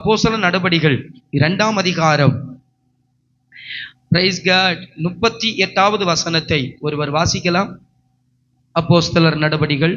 அப்போஸ்தலர் நடபடிகள் 2ஆம் அதிகாரம், பிரைஸ் காட், 38வது வசனத்தை ஒருவர் வாசிக்கலாம். அப்போஸ்தலர் நடபடிகள்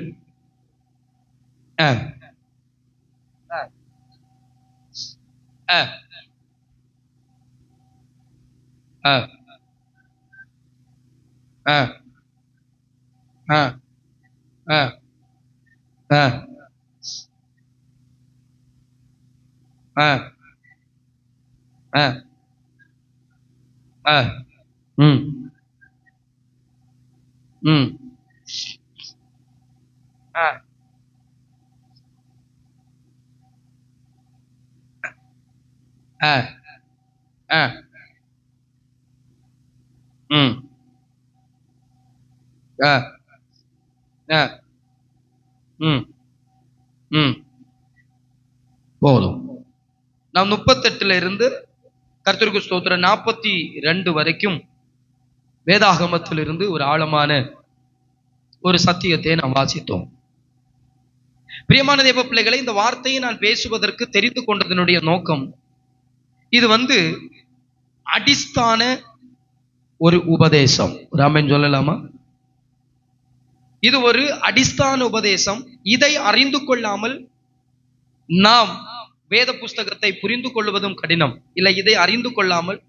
போதும். நாம் 38 இருந்து கர்த்தருக்கு ஸ்தோத்திரம் 42 வரைக்கும் வேதாகமத்திலிருந்து ஒரு ஆழமான ஒரு சத்தியத்தை நாம் வாசித்தோம். பிரியமான தேவ பிள்ளைகளை, இந்த வார்த்தையை நான் பேசுவதற்கு தெரிந்து கொண்டதனுடைய நோக்கம், இது அடிஸ்தான ஒரு உபதேசம். ராமன் சொல்லலாமா? இது ஒரு அடிஸ்தான உபதேசம். இதை அறிந்து கொள்ளாமல் நாம் வேத புஸ்தகத்தை புரிந்து கொள்வதும் கடினம். இல்லை, இதை அறிந்து கொள்ளாமல்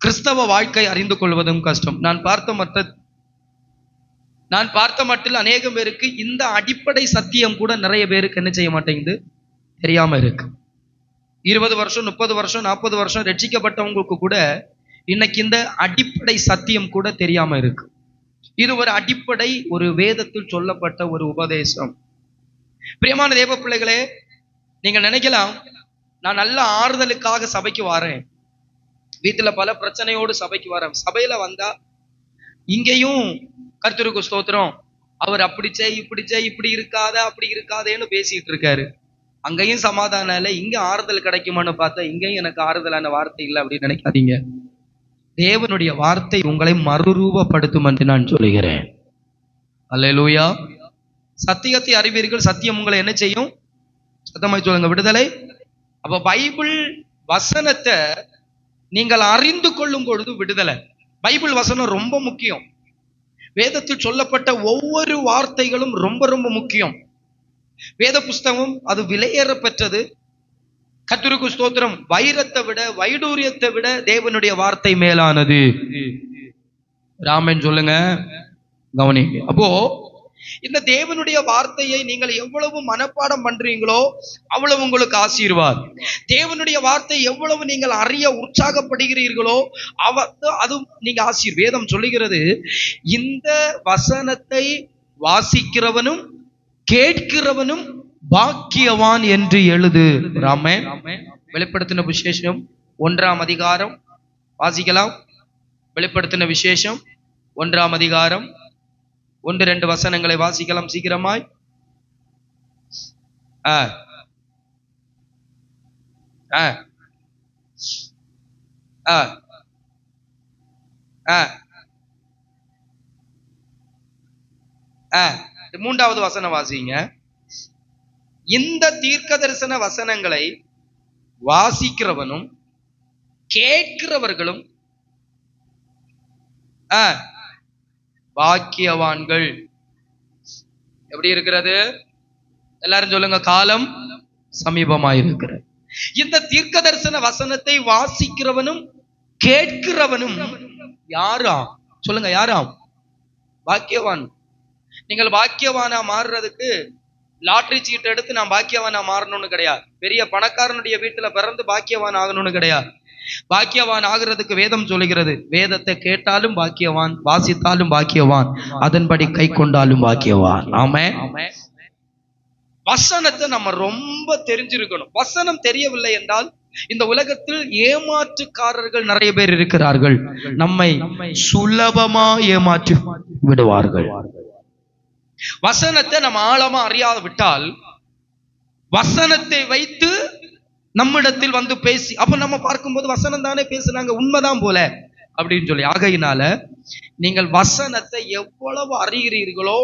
கிறிஸ்தவ வாழ்க்கை அறிந்து கொள்வதும் கஷ்டம். நான் பார்த்த மட்டில் அநேகம் பேருக்கு இந்த அடிப்படை சத்தியம் கூட நிறைய பேருக்கு என்ன செய்ய மாட்டேங்குது, தெரியாம இருக்கு. 20 வருஷம் 30 வருஷம் 40 வருஷம் ரட்சிக்கப்பட்டவங்களுக்கு கூட இன்னைக்கு இந்த அடிப்படை சத்தியம் கூட தெரியாம இருக்கு. இது ஒரு அடிப்படை, ஒரு வேதத்தில் சொல்லப்பட்ட ஒரு உபதேசம். பிரியமான தேவ பிள்ளைகளே, நீங்க நினைக்கலாம், நான் நல்ல ஆறுதலுக்காக சபைக்கு வரேன், வீட்டுல பல பிரச்சனையோடு சபைக்கு வரேன், சபையில வந்தா இங்கேயும் கர்த்தருக்கு ஸ்தோத்திரம், அவர் அப்படி செய் இப்படி செய், இப்படி இருக்காத அப்படி இருக்காதேன்னு பேசிட்டு இருக்காரு, அங்கேயும் சமாதானம் இல்லை, இங்க ஆறுதல் கிடைக்குமான்னு பார்த்தா இங்கேயும் எனக்கு ஆறுதலான வார்த்தை இல்லை அப்படின்னு நினைக்காதீங்க. தேவனுடைய வார்த்தை உங்களை மறுரூபப்படுத்தும் என்று நான் சொல்லுகிறேன். அல்லேலூயா. சத்தியத்தை அறிவீர்கள், சத்தியம் உங்களை என்ன செய்யும்? சத்தமாய் சொல்லுங்க, விடுதலை. அப்ப பைபிள் வசனத்தை நீங்கள் அறிந்து கொள்ளும் பொழுது விடுதலை. பைபிள் வசனம் ரொம்ப முக்கியம். வேதத்தில் சொல்லப்பட்ட ஒவ்வொரு வார்த்தைகளும் ரொம்ப ரொம்ப முக்கியம். வேத புஸ்தகம் அது விலையேற பெற்றது. கர்த்தருக்கு ஸ்தோத்திரம். வைரத்தை விட, வைடூரியத்தை விட தேவனுடைய வார்த்தை மேலானது. ராமன் சொல்லுங்க, கவனிங்க. அப்போ இந்த தேவனுடைய வார்த்தையை நீங்கள் எவ்வளவு மனப்பாடம் பண்றீங்களோ அவ்வளவு உங்களுக்கு ஆசீர்வாதம். தேவனுடைய வார்த்தை எவ்வளவு நீங்கள் அறிய உற்சாகப்படுகிறீர்களோ அது நீங்க வேதம் சொல்லுகிறது, இந்த வசனத்தை வாசிக்கிறவனும் கேட்கிறவனும் பாக்கியவான் என்று எழுது. ராமன் வெளிப்படுத்தின விசேஷம் 1ஆம் அதிகாரம் வாசிக்கலாம். வெளிப்படுத்தின விசேஷம் 1ஆம் அதிகாரம் 1-2 வசனங்களை வாசிக்கலாம் சீக்கிரமாய். மூன்றாவது வசனம் வாசிங்க. இந்த தீர்க்க தரிசன வசனங்களை வாசிக்கிறவனும் கேட்கிறவர்களும் பாக்கியவான்கள். எப்படி இருக்கிறது? எல்லாரும் சொல்லுங்க, காலம் சமீபமாயிருக்கிறது. இந்த தீர்க்க தரிசன வசனத்தை வாசிக்கிறவனும் கேட்கிறவனும் யாராம்? சொல்லுங்க, யாராம்? பாக்கியவான். நீங்கள் பாக்கியவானா மாறுறதுக்கு லாட்டரி சீட்டு எடுத்து நான் பாக்கியவானா மாறணும்னு கிடையாது. பெரிய பணக்காரனுடைய வீட்டுல பிறந்து பாக்கியவான் ஆகணும்னு கிடையாது. பாக்கியவான் ஆகிறதுக்கு வேதம் சொல்லுகிறது, வேதத்தை கேட்டாலும் பாக்கியவான், வாசித்தாலும் பாக்கியவான், அதன்படி கை கொண்டாலும் பாக்கியவான். ஆமென். வசனத்தை நம்ம ரொம்ப தெரிஞ்சிருக்கணும். வசனம் தெரியவில்லை என்றால் இந்த உலகத்தில் ஏமாற்றுக்காரர்கள் நிறைய பேர் இருக்கிறார்கள். நம்மை சுலபமா ஏமாற்றி விடுவார்கள். வசனத்தை நம்ம ஆழமா அறியாது விட்டால், வசனத்தை வைத்து நம்மிடத்தில் பேசி, அப்ப நம்ம பார்க்கும்போது வசனம் தானே பேசுனாங்க, உண்மைதான் போல அப்படின்னு சொல்லி. ஆகையினால நீங்கள் வசனத்தை எவ்வளவு அறிகிறீர்களோ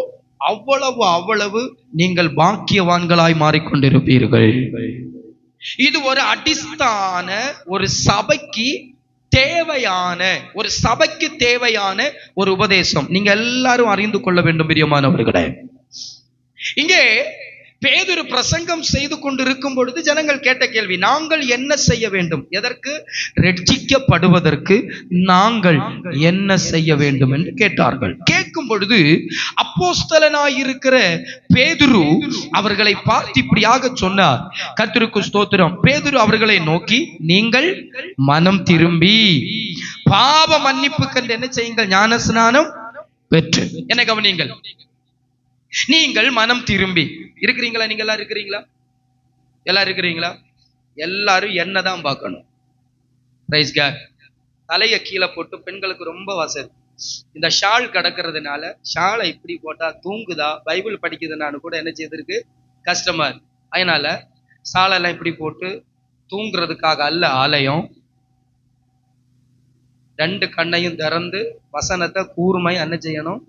அவ்வளவு நீங்கள் பாக்கியவான்களாய் மாறிக்கொண்டிருப்பீர்கள். இது ஒரு அடிஸ்தான ஒரு சபைக்கு தேவையான ஒரு உபதேசம். நீங்க எல்லாரும் அறிந்து கொள்ள வேண்டும் பிரியமானவர்களே. இங்கே பேதுரு பிரசங்கம் செய்து கொண்டிருக்கும் பொழுது ஜனங்கள் கேட்ட கேள்வி, நாங்கள் என்ன செய்ய வேண்டும்? எதற்கு? ரட்சிக்கப்படுவதற்கு நாங்கள் என்ன செய்ய வேண்டும் என்று கேட்டார்கள். கேட்கும் பொழுது அப்போஸ்தலனாயிருக்கிற பேதுரு அவர்களை பார்த்து இப்படியாக சொன்னார். கர்த்தருக்கு ஸ்தோத்திரம். பேதுரு அவர்களை நோக்கி, நீங்கள் மனம் திரும்பி பாவ மன்னிப்பு கண்டு என்ன செய்யுங்கள்? ஞானஸ்நானம் பெற்று. என்ன கவனியுங்கள், நீங்கள் மனம் திரும்பி இருக்கிறீங்களா? நீங்க எல்லாம் இருக்கிறீங்களா? எல்லாரும் என்னதான் பார்க்கணும். Praise God. தலைய கீழே போட்டு, பெண்களுக்கு ரொம்ப வசதி, இந்த ஷால் கிடக்கிறதுனால ஷாலை இப்படி போட்டா தூங்குதா, பைபிள் படிக்குதுனான்னு கூட என்ன செய்திருக்கு கஷ்டமா இருக்கு. அதனால ஷாலெல்லாம் இப்படி போட்டு தூங்குறதுக்காக அல்ல ஆலயம். 2 கண்ணையும் திறந்து வசனத்தை கூர்மை என்ன செய்யணும்?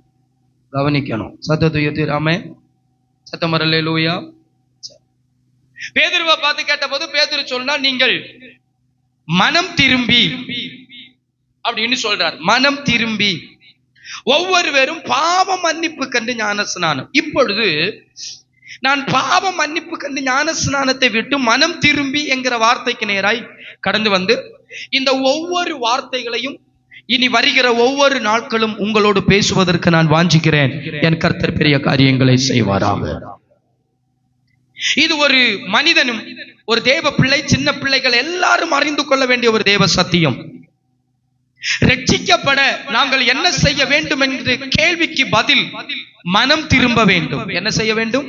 கவனிக்கணும். சத்தத்துயராமே சத்தமரல்லேலூயா. பேதுருவை பார்த்து கேட்ட போது பேதுரு சொன்னா, நீங்கள் மனம் திரும்பி அப்படின்னு சொல்றார். மனம் திரும்பி ஒவ்வொருவரும் பாவ மன்னிப்பு கண்டு ஞானஸ்நானம். இப்பொழுது நான் பாவ மன்னிப்பு கண்டு ஞானஸ்நானத்தை விட்டு மனம் திரும்பி என்கிற வார்த்தைக்கு நேராய் கடந்து வந்து இந்த ஒவ்வொரு வார்த்தைகளையும் இனி வருகிற ஒவ்வொரு நாட்களும் உங்களோடு பேசுவதற்கு நான் வாஞ்சிக்கிறேன். என் கர்த்தர் பெரிய காரியங்களை செய்வாராக. இது ஒரு மனிதனும், ஒரு தேவ பிள்ளை, சின்ன பிள்ளைகள் எல்லாரும் அறிந்து கொள்ள வேண்டிய ஒரு தேவ சத்தியம். ரட்சிக்கப்பட நாங்கள் என்ன செய்ய வேண்டும் என்ற கேள்விக்கு பதில் மனம் திரும்ப வேண்டும். என்ன செய்ய வேண்டும்?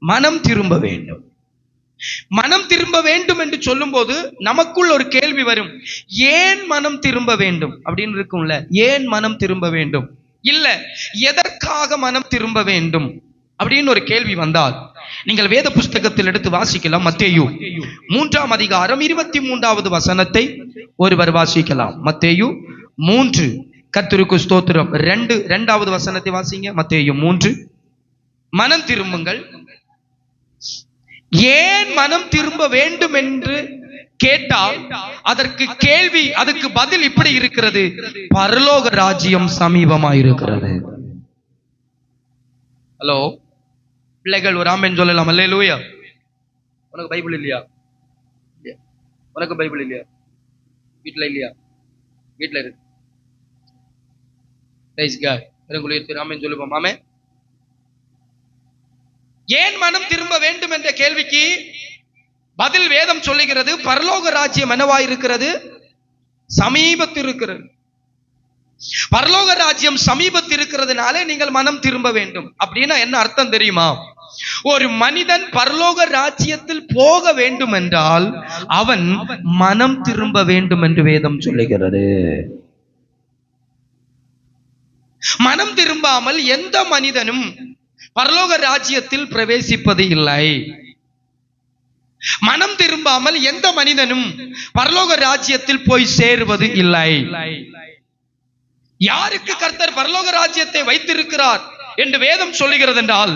மனம் திரும்ப வேண்டும். மனம் திரும்ப வேண்டும் என்று சொல்லும் போது நமக்குள் ஒரு கேள்வி வரும், ஏன் மனம் திரும்ப வேண்டும் அப்படின்னு இருக்கும்ல. ஏன் மனம் திரும்ப வேண்டும்? இல்ல எதற்காக மனம் திரும்ப வேண்டும் அப்படின்னு ஒரு கேள்வி வந்தால் நீங்கள் வேத புஸ்தகத்தில் எடுத்து வாசிக்கலாம். மத்தேயு 3ஆம் அதிகாரம் 23வது வசனத்தை ஒருவர் வாசிக்கலாம். மத்தேயு 3. கர்த்தருக்கு ஸ்தோத்திரம். 2வது வசனத்தை வாசிங்க. மத்தேயு 3. மனம் திரும்புங்கள். ஏன் மனம் திரும்ப வேண்டும் என்று கேட்டால் அதுக்கு பதில் இப்படி இருக்கிறது, பரலோக ராஜ்யம் சமீபமாயிருக்கிறது. ஹலோ பிள்ளைகள், ஒரு ஆமென் சொல்லலாம். அல்லேலூயா. உனக்கு பைபிள் இல்லையா? உனக்கு பைபிள் இல்லையா? வீட்டுல இல்லையா? வீட்டுல இருக்கு. Price God. ஆமென் சொல்லுவோம். ஆமென். ஏன் மனம் திரும்ப வேண்டும் என்ற கேள்விக்கு பதில் வேதம் சொல்லுகிறது, பரலோக ராஜ்யம் என்னவாயிருக்கிறது? சமீபத்தில் இருக்கிறது. பரலோக ராஜ்யம் சமீபத்தில் இருக்கிறதுனால நீங்கள் மனம் திரும்ப வேண்டும். அப்படின்னா என்ன அர்த்தம் தெரியுமா? ஒரு மனிதன் பரலோக ராஜ்யத்தில் போக வேண்டும் என்றால் அவன் மனம் திரும்ப வேண்டும் என்று வேதம் சொல்லுகிறது. மனம் திரும்பாமல் எந்த மனிதனும் பரலோக ராஜ்யத்தில் பிரவேசிப்பது இல்லை. மனம் திரும்பாமல் எந்த மனிதனும் பரலோக ராஜ்யத்தில் போய் சேருவது இல்லை. யாருக்கு கர்த்தர் பரலோக ராஜ்யத்தை வைத்திருக்கிறார் என்று வேதம் சொல்லுகிறது என்றால்,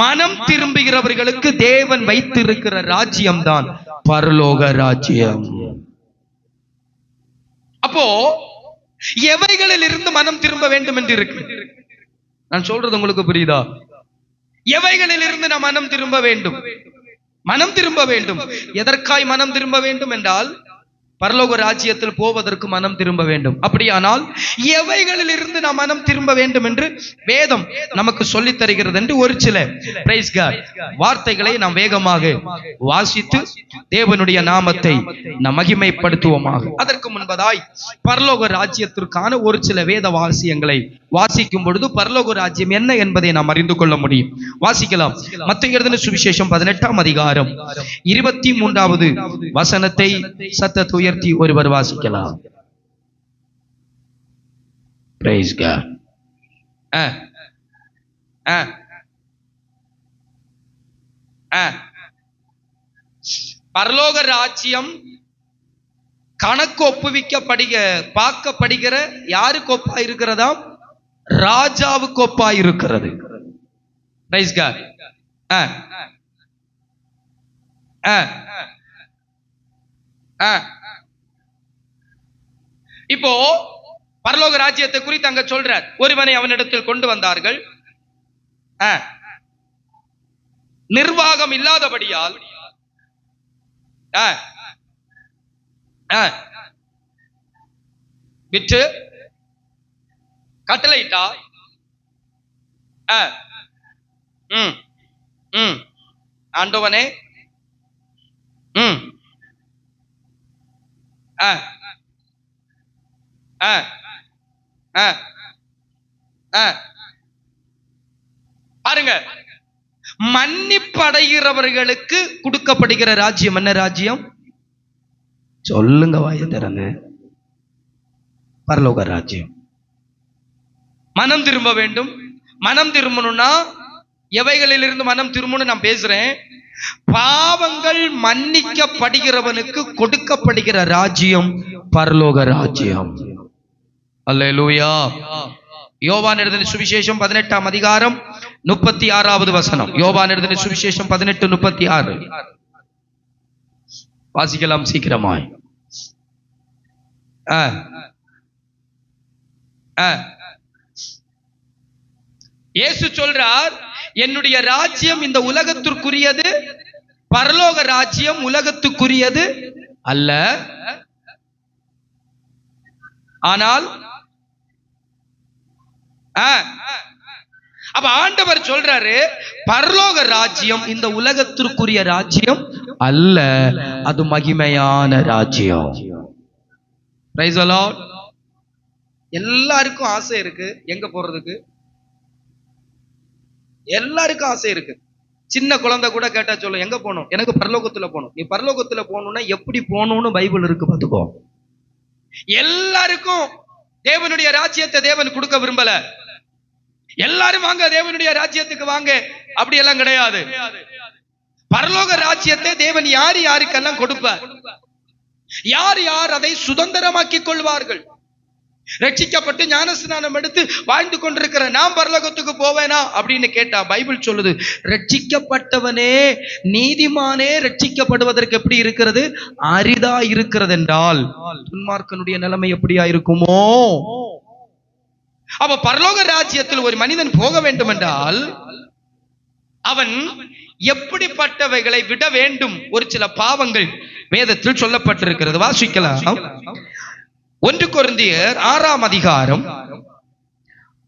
மனம் திரும்புகிறவர்களுக்கு தேவன் வைத்திருக்கிற ராஜ்யம் தான் பரலோக ராஜ்யம். அப்போ எவைகளில் இருந்து மனம் திரும்ப வேண்டும் என்று இருக்கு. நான் சொல்றது உங்களுக்கு புரியுதா? எவைகளில் இருந்து நாம் மனம் திரும்ப வேண்டும்? மனம் திரும்ப வேண்டும். எதற்காய் மனம் திரும்ப வேண்டும் என்றால், பரலோக ராஜ்யத்தில் போவதற்கு மனம் திரும்ப வேண்டும். அப்படியானால் எவைகளில் இருந்து நாம் மனம் திரும்ப வேண்டும் என்று வேதம் நமக்கு சொல்லித் தருகிறது என்று ஒரு சில பிரைஸ் காட் வார்த்தைகளை நாம் வேகமாக வாசித்து தேவனுடைய நாமத்தை நாம் மகிமைப்படுத்துவோமாக. அதற்கு முன்பதாய் பரலோக ராஜ்யத்திற்கான ஒரு சில வேத வாசியங்களை வாசிக்கும் பொழுது பரலோக ராஜ்யம் என்ன என்பதை நாம் அறிந்து கொள்ள முடியும். வாசிக்கலாம். மத்தேயு எழுதின சுவிசேஷம் 18ஆம் அதிகாரம் 23வது வசனத்தை சத்தத்தை உயர்த்தி ஒருவர் வாசிக்கலாம். Praise God. பரலோக ராஜ்யம் கணக்கு பார்க்கப்படுகிற யாருக்கு ஒப்பா இருக்கிறதா? ராஜாவுக்கு ஒப்பா இருக்கிறது. Praise God. இப்போ பரலோக ராஜ்யத்தை குறித்து அங்க சொல்றார். ஒருவனை அவனிடத்தில் கொண்டு வந்தார்கள், நிர்வாகம் இல்லாதபடியால் விற்று கட்டளையிட்டா. ஆண்டவனே, பாருங்க, மன்னிப்படைகிறவர்களுக்கு கொடுக்கப்படுகிற ராஜ்யம் என்ன ராஜ்யம்? சொல்லுங்க, வாயை திறங்க. பரலோக ராஜ்யம். மனம் திரும்ப வேண்டும். மனம் திரும்பணும்னா எவைகளிலிருந்து மனம் திரும்பணும் நான் பேசுறேன். பாவங்கள் மன்னிக்கப்படுகிறவனுக்கு கொடுக்கப்படுகிற ராஜ்யம் பரலோக ராஜ்யம். அல்லேலூயா. யோவான் எழுதின சுவிசேஷம் 18ஆம் அதிகாரம் 36வது வசனம். யோவான் எழுதின சுவிசேஷம் 18:36 வாசிக்கலாம் சீக்கிரமாய். இயேசு சொல்றார், என்னுடைய ராஜ்யம் இந்த உலகத்திற்குரியது, பரலோக ராஜ்யம் உலகத்துக்குரியது அல்ல. ஆனால் அப்ப ஆண்டவர் சொல்றாரு, பரலோக ராஜ்யம் இந்த உலகத்திற்குரிய ராஜ்யம் அல்ல, அது மகிமையான ராஜ்யம். Praise the Lord. எல்லாருக்கும் ஆசை இருக்கு எங்க போறதுக்கு. எல்லாருக்கும் ஆசை இருக்கு. சின்ன குழந்தை கூட கேட்டா சொல்லும், எங்க போகணும்? எனக்கு பரலோகத்துல போகணும். நீ பரலோகத்துல போகணும்னா எப்படி போகணும்னு பைபிள் இருக்கு, பாத்துக்கோ. எல்லாருக்கும் தேவனுடைய ராஜ்யத்தை தேவன் கொடுக்க விரும்பல. எல்லாரும் வாங்க தேவனுடைய ராஜ்யத்துக்கு வாங்க, அப்படி எல்லாம் கிடையாது. பரலோக ராஜ்யத்தை தேவன் யார் யாருக்கெல்லாம் கொடுப்பார், யார் யார் அதை சுதந்திரமாக்கி கொள்வார்கள். ரட்சிக்கப்பட்டு ஞானஸ்நானம் எடுத்து வாழ்ந்து கொண்டிருக்கிற நாம் பரலோகத்துக்கு போவேனா அப்படின்னு கேட்டா பைபிள் சொல்லுது, ரட்சிக்கப்பட்டவனே நீதிமானே ரட்சிக்கப்படுவதற்கு எப்படி இருக்கிறது, அரிதா இருக்கிறது என்றால் துன்மார்க்கனுடைய நிலைமை எப்படியா இருக்குமோ? அப்ப பரலோக ராஜ்யத்தில் ஒரு மனிதன் போக வேண்டும் என்றால் அவன் எப்படிப்பட்டவைகளை விட வேண்டும்? ஒரு சில பாவங்கள் வேதத்தில் சொல்லப்பட்டிருக்கிறது. வாசிக்கலாம். 1 கொரிந்தியர் 6ஆம் அதிகாரம்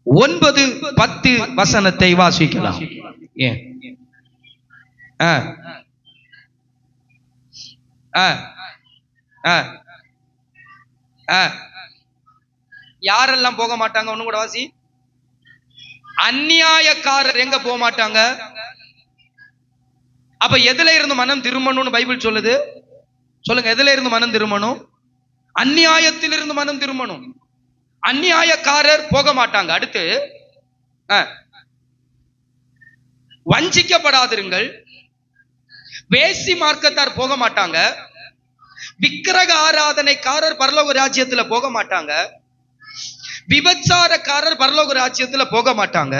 9-10 வசனத்தை வாசிக்கலாம். யாரெல்லாம் போக மாட்டாங்க? ஒண்ணு கூட வாசி. அநியாயக்காரர் எங்க போக மாட்டாங்க? அப்ப எதுல இருந்து மனம் திரும்பணும்னு பைபிள் சொல்லுது? சொல்லுங்க, எதுல இருந்து மனம் திரும்பணும்? அநியாயத்திலிருந்து மனம் திரும்பணும். அநியாயக்காரர் போக மாட்டாங்க. அடுத்து, வஞ்சிக்கப்படாதிருங்கள். வேசி மார்க்கத்தார் போக மாட்டாங்க. விக்கிரக ஆராதனைக்காரர் பரலோக ராஜ்யத்துல போக மாட்டாங்க. விபச்சாரக்காரர் பரலோக ராஜ்யத்துல போக மாட்டாங்க.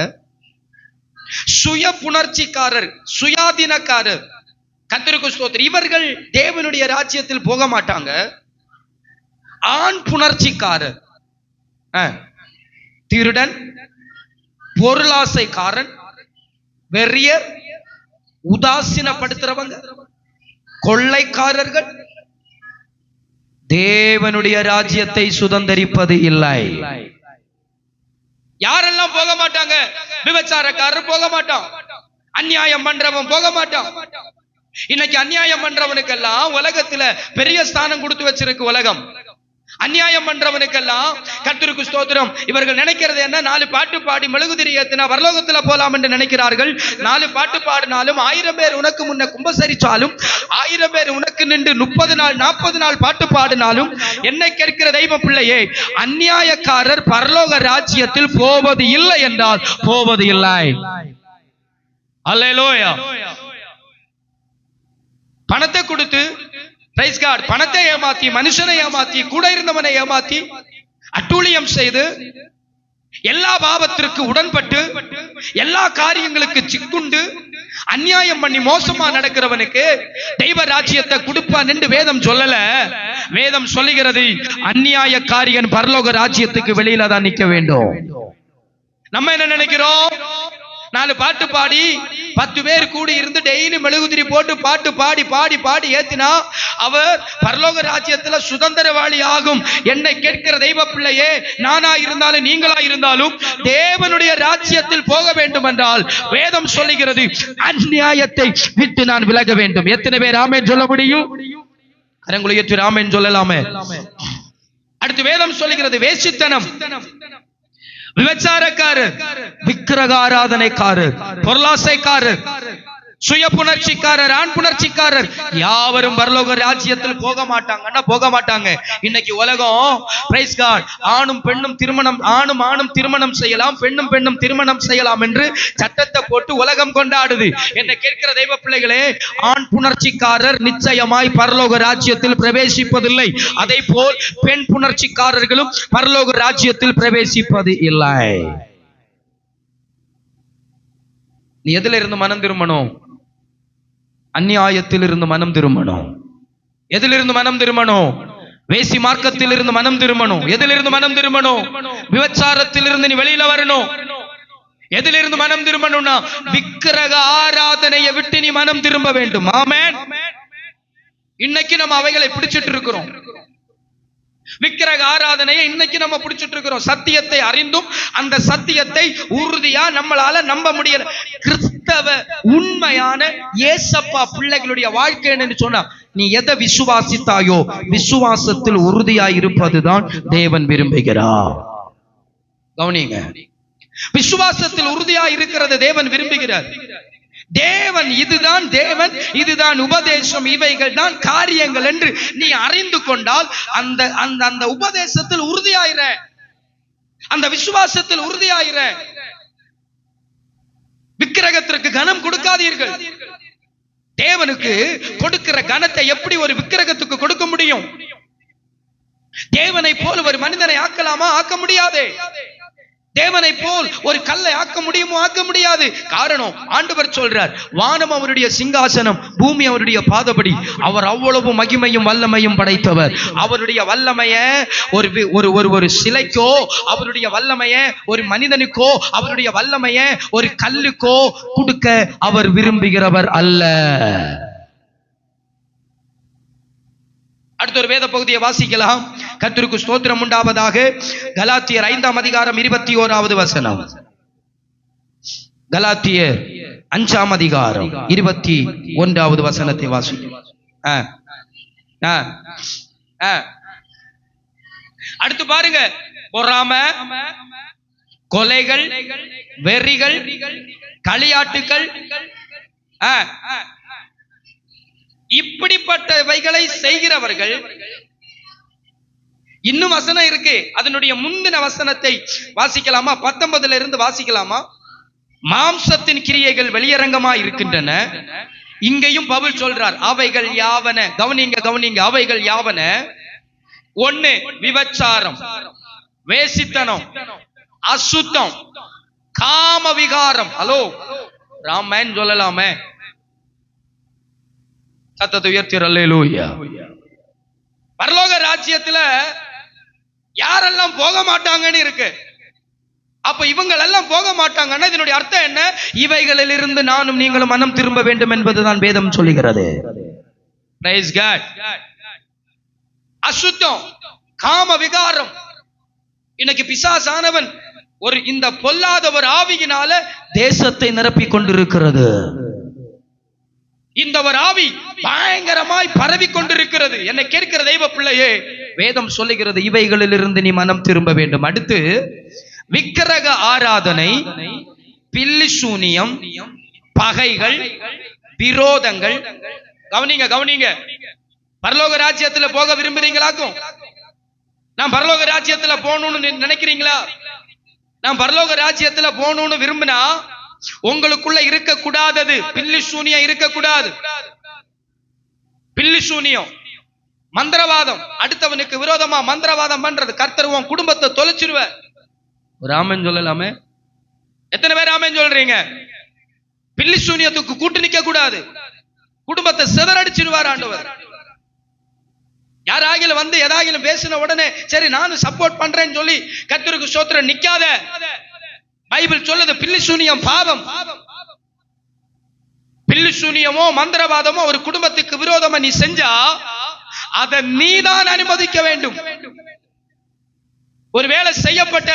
சுய புணர்ச்சிக்காரர், சுயாதீனக்காரர், கர்த்தருக்கு ஸ்தோத்திரம், இவர்கள் தேவனுடைய ராஜ்யத்தில் போக மாட்டாங்க. ஆண் புணர்ச்சிக்காரர், திருடன், பொருளாசைக்காரன், வெறியர், உதாசீனப்படுத்துறவங்க, கொள்ளைக்காரர்கள் தேவனுடைய ராஜ்யத்தை சுதந்தரிப்பது இல்லை. யாரெல்லாம் போக மாட்டாங்க? விபச்சாரக்காரர் போக மாட்டான். அநியாயம் பண்றவன் போக மாட்டான். இன்னைக்கு அநியாயம் பண்றவனுக்கெல்லாம் உலகத்துல பெரிய ஸ்தானம் கொடுத்து வச்சிருக்கு உலகம். அநியாயம் பண்றவனுக்கெல்லாம் கர்த்தருக்கு ஸ்தோத்திரம், இவர்கள் நினைக்கிறது என்ன? 4 பாட்டு பாடி மெழுகுதிரி ஏத்தினா பரலோகத்துல போலாம் என்று நினைக்கிறார்கள். 4 பாட்டு பாடினாலும், 1000 பேர் உனக்கு முன்ன கும்பசரிச்சாலும், 1000 பேர் உனக்கு நின்று 30 நாள் 40 நாள் பாட்டு பாடினாலும், என்னை கேட்கிற தெய்வ பிள்ளையே, அநியாயக்காரர் பரலோக ராஜ்யத்தில் போவது இல்லை என்றால் போவது இல்லை. அல்லேலூயா. பணத்தை கொடுத்து, பிரைஸ் காட், பணத்தை ஏமாத்தி, மனுஷனை ஏமாத்தி, கூட இருந்தவனை ஏமாத்தி, அட்டூழியம் செய்து, எல்லா பாவத்திற்கு உடன்பட்டு, எல்லா காரியங்களுக்கு சிக்குண்டு, அநியாயம் பண்ணி மோசமா நடக்கிறவனுக்கு தெய்வ ராஜ்யத்தை கொடுப்பான் என்று வேதம் சொல்லல. வேதம் சொல்லுகிறது அநியாயக்காரியன் பரலோக ராஜ்யத்துக்கு வெளியில தான் நிக்க வேண்டும். நம்ம என்ன நினைக்கிறோம்? 4 பாட்டு பாடி 10 பேர் கூடி இருந்து டெய்லி மெழுகுதிரி போட்டு பாட்டு பாடி பாடி பாடி ஏத்தினா அவர் பரலோக ராஜ்யத்துல சுதந்திரவாளி ஆகும். என்னை கேட்கிற தெய்வ பிள்ளையே, நானா இருந்தாலும் நீங்களா இருந்தாலும் தேவனுடைய ராஜ்யத்தில் போக வேண்டும் என்றால் வேதம் சொல்லுகிறது அநியாயத்தை விட்டு நான் விலக வேண்டும். எத்தனை பேர் ஆமென் சொல்ல முடியும்? கரங்களை ஏற்றி ஆமென் சொல்லலாமே. அடுத்து வேதம் சொல்லுகிறது வேசித்தனம், விபச்சாரக்காரர், விக்கிரக ஆராதனைக்காரர், பொருளாசைக்காரர், சுய புணர்ச்சிக்காரர், ஆண் புணர்ச்சிக்காரர் யாவரும் பரலோக ராஜ்யத்தில் போக மாட்டாங்க. இன்னைக்கு உலகம் பிரைஸ் காட் ஆணும் ஆணும் திருமணம் செய்யலாம், பெண்ணும் திருமணம் செய்யலாம் என்று சட்டத்தை போட்டு உலகம் கொண்டாடுது. என்னை கேட்கிற தெய்வ பிள்ளைகளே, ஆண் புணர்ச்சிக்காரர் நிச்சயமாய் பரலோக ராஜ்யத்தில் பிரவேசிப்பதில்லை. அதே போல் பெண் புணர்ச்சிக்காரர்களும் பரலோக ராஜ்யத்தில் பிரவேசிப்பது இல்லை. நீ எதுல இருந்து மனம் திரும்பணும்? அநியாயத்தில் இருந்து மனம் திரும்பணும். எதிலிருந்து மனம் திரும்பணும்? வேசி மார்க்கத்தில் இருந்து மனம் திரும்பணும். எதிலிருந்து மனம் திரும்பணும்? விபச்சாரத்தில் இருந்து நீ வெளியில வரணும். எதிலிருந்து மனம் திரும்பணும்னா விக்கிரக ஆராதனையை விட்டு நீ மனம் திரும்ப வேண்டும். ஆமென். இன்னைக்கு நம்ம அவைகளை பிடிச்சிட்டு இருக்கிறோம். விக்கிரக ஆராதனையை இன்னைக்கு நம்ம பிடிச்சிட்டு இருக்கிறோம். சத்தியத்தை அறிந்தும் அந்த சத்தியத்தை உறுதியா நம்மளால நம்ப முடியல. கிறிஸ்தவ உண்மையான ஏசப்பா பிள்ளைகளுடைய வாழ்க்கை என்னன்னு சொன்னா, நீ எதை விசுவாசித்தாயோ விசுவாசத்தில் உறுதியா இருப்பதுதான் தேவன் விரும்புகிறார். கவனிங்க, விசுவாசத்தில் உறுதியா இருக்கிறது தேவன் விரும்புகிறார். தேவன் இதுதான் உபதேசம், இவைகள் தான் காரியங்கள் என்று நீ அறிந்து கொண்டால் அந்த அந்த அந்த உபதேசத்தில் உறுதியாயிர, அந்த விசுவாசத்தில் உறுதியாயிர. விக்கிரகத்திற்கு கனம் கொடுக்காதீர்கள். தேவனுக்கு கொடுக்கிற கனத்தை எப்படி ஒரு விக்கிரகத்துக்கு கொடுக்க முடியும்? தேவனை போல் ஒரு மனிதனை ஆக்கலாமா? ஆக்க முடியாதே. தேவனை போல் ஒரு கல்லை ஆக்க முடியுமோ? ஆக்க முடியாது. காரணம், ஆண்டவர் சொல்றார், வானம் அவருடைய சிங்காசனம், பூமி அவருடைய பாதபடி. அவர் அவ்வளவு மகிமையும் வல்லமையும் படைத்தவர். அவருடைய வல்லமைய ஒரு சிலைக்கோ, அவருடைய வல்லமைய ஒரு மனிதனுக்கோ, அவருடைய வல்லமைய ஒரு கல்லுக்கோ கொடுக்க அவர் விரும்புகிறவர் அல்ல. அடுத்த ஒரு வேத பகுதியை வாசிக்கலாம். கர்த்தருக்கு ஸ்தோத்திரம் உண்டாவதாக. கலாத்தியர் 5ஆம் அதிகாரம் 21வது வசனம். கலாத்தியர் 5ஆம் அதிகாரம் 21வது வசனத்தை வாசிக்கலாம். அடுத்து பாருங்க, பொறாமை, கொலைகள், வெறிகள், களியாட்டுக்கள், இப்படிப்பட்டவைகளை செய்கிறவர்கள். இன்னும் வசனம் இருக்கு, அதனுடைய முந்தின வசனத்தை வாசிக்கலாமா? 19 இருந்து வாசிக்கலாமா? மாம்சத்தின் கிரியைகள் வெளியரங்கமா இருக்கின்றன. இங்கேயும் பவுல் சொல்றார், அவைகள் யாவன. கவனிங்க, அவைகள் யாவன? 1 விபச்சாரம், வேசித்தனம், அசுத்தம், காம விகாரம். ஹலோ, ராமன் சொல்லலாமே? சத்தத்தை உயர்த்தி அல்லேலூயா. பரலோக ராஜ்யத்துல யாரெல்லாம் போக மாட்டாங்கன்னு இருக்கு. அப்ப இவங்க எல்லாம் போக மாட்டாங்கன்னா இதனுடைய அர்த்தம் என்ன? இவைகளிலிருந்து நானும் நீங்களும் மனம் திரும்ப வேண்டும் என்பதுதான் வேதம் சொல்லுகிறது. Praise God. அசுத்தம், காம விகாரம். இன்னைக்கு பிசாசானவன் இந்த பொல்லாத ஒரு ஆவியினால தேசத்தை நிரப்பி கொண்டிருக்கிறது. இந்த ஒரு ஆவி பயங்கரமாய் பரவி கொண்டிருக்கிறது. என்னை கேட்கிற தெய்வ பிள்ளையே, வேதம் சொல்லுகிறது இவைகளிலிருந்து நீ மனம் திரும்ப வேண்டும். அடுத்து விக்கிரக ஆராதனை, பில்லி சூனியம், பகைகள், விரோதங்கள். கவனிங்க, பரலோக ராஜ்யத்துல போக விரும்புறீங்களாக்கும்? நான் பரலோக ராஜ்யத்துல போகணும்னு நினைக்கிறீங்களா? நான் பரலோக ராஜ்யத்துல போகணும்னு விரும்பினா உங்களுக்குள்ள இருக்க கூடாதது பில்லி சூனியம் இருக்கக்கூடாது. பில்லி சூனியம், மந்திரவாதம், அடுத்தவனுக்கு விரோதமா மந்திரவாதம் பண்றது. கர்த்தர் உன் குடும்பத்தை தொலைச்சிருவ. ஒரு ஆமென் சொல்லலாமே? எத்தனை பேர் ஆமென் சொல்றீங்க? பில்லி சூனியத்துக்கு கூட்டு நிக்க கூடாது. குடும்பத்தை சிதறடிச்சிடுவார் ஆண்டவர். யாராகிலும் வந்து எதாகிலும் பேசின உடனே சரி நானும் சப்போர்ட் பண்றேன்னு சொல்லி கர்த்தருக்கு ஸ்தோத்திரம் நிக்காத. பைபிள் சொல்லுது பில்லி சூனியம் பாவம். பில்லி சூனியமோ மந்திரவாதமோ ஒரு குடும்பத்துக்கு விரோதமா நீ செஞ்சா அதை நீதான் அனுமதிக்க வேண்டும். ஒருவேளை செய்யப்பட்ட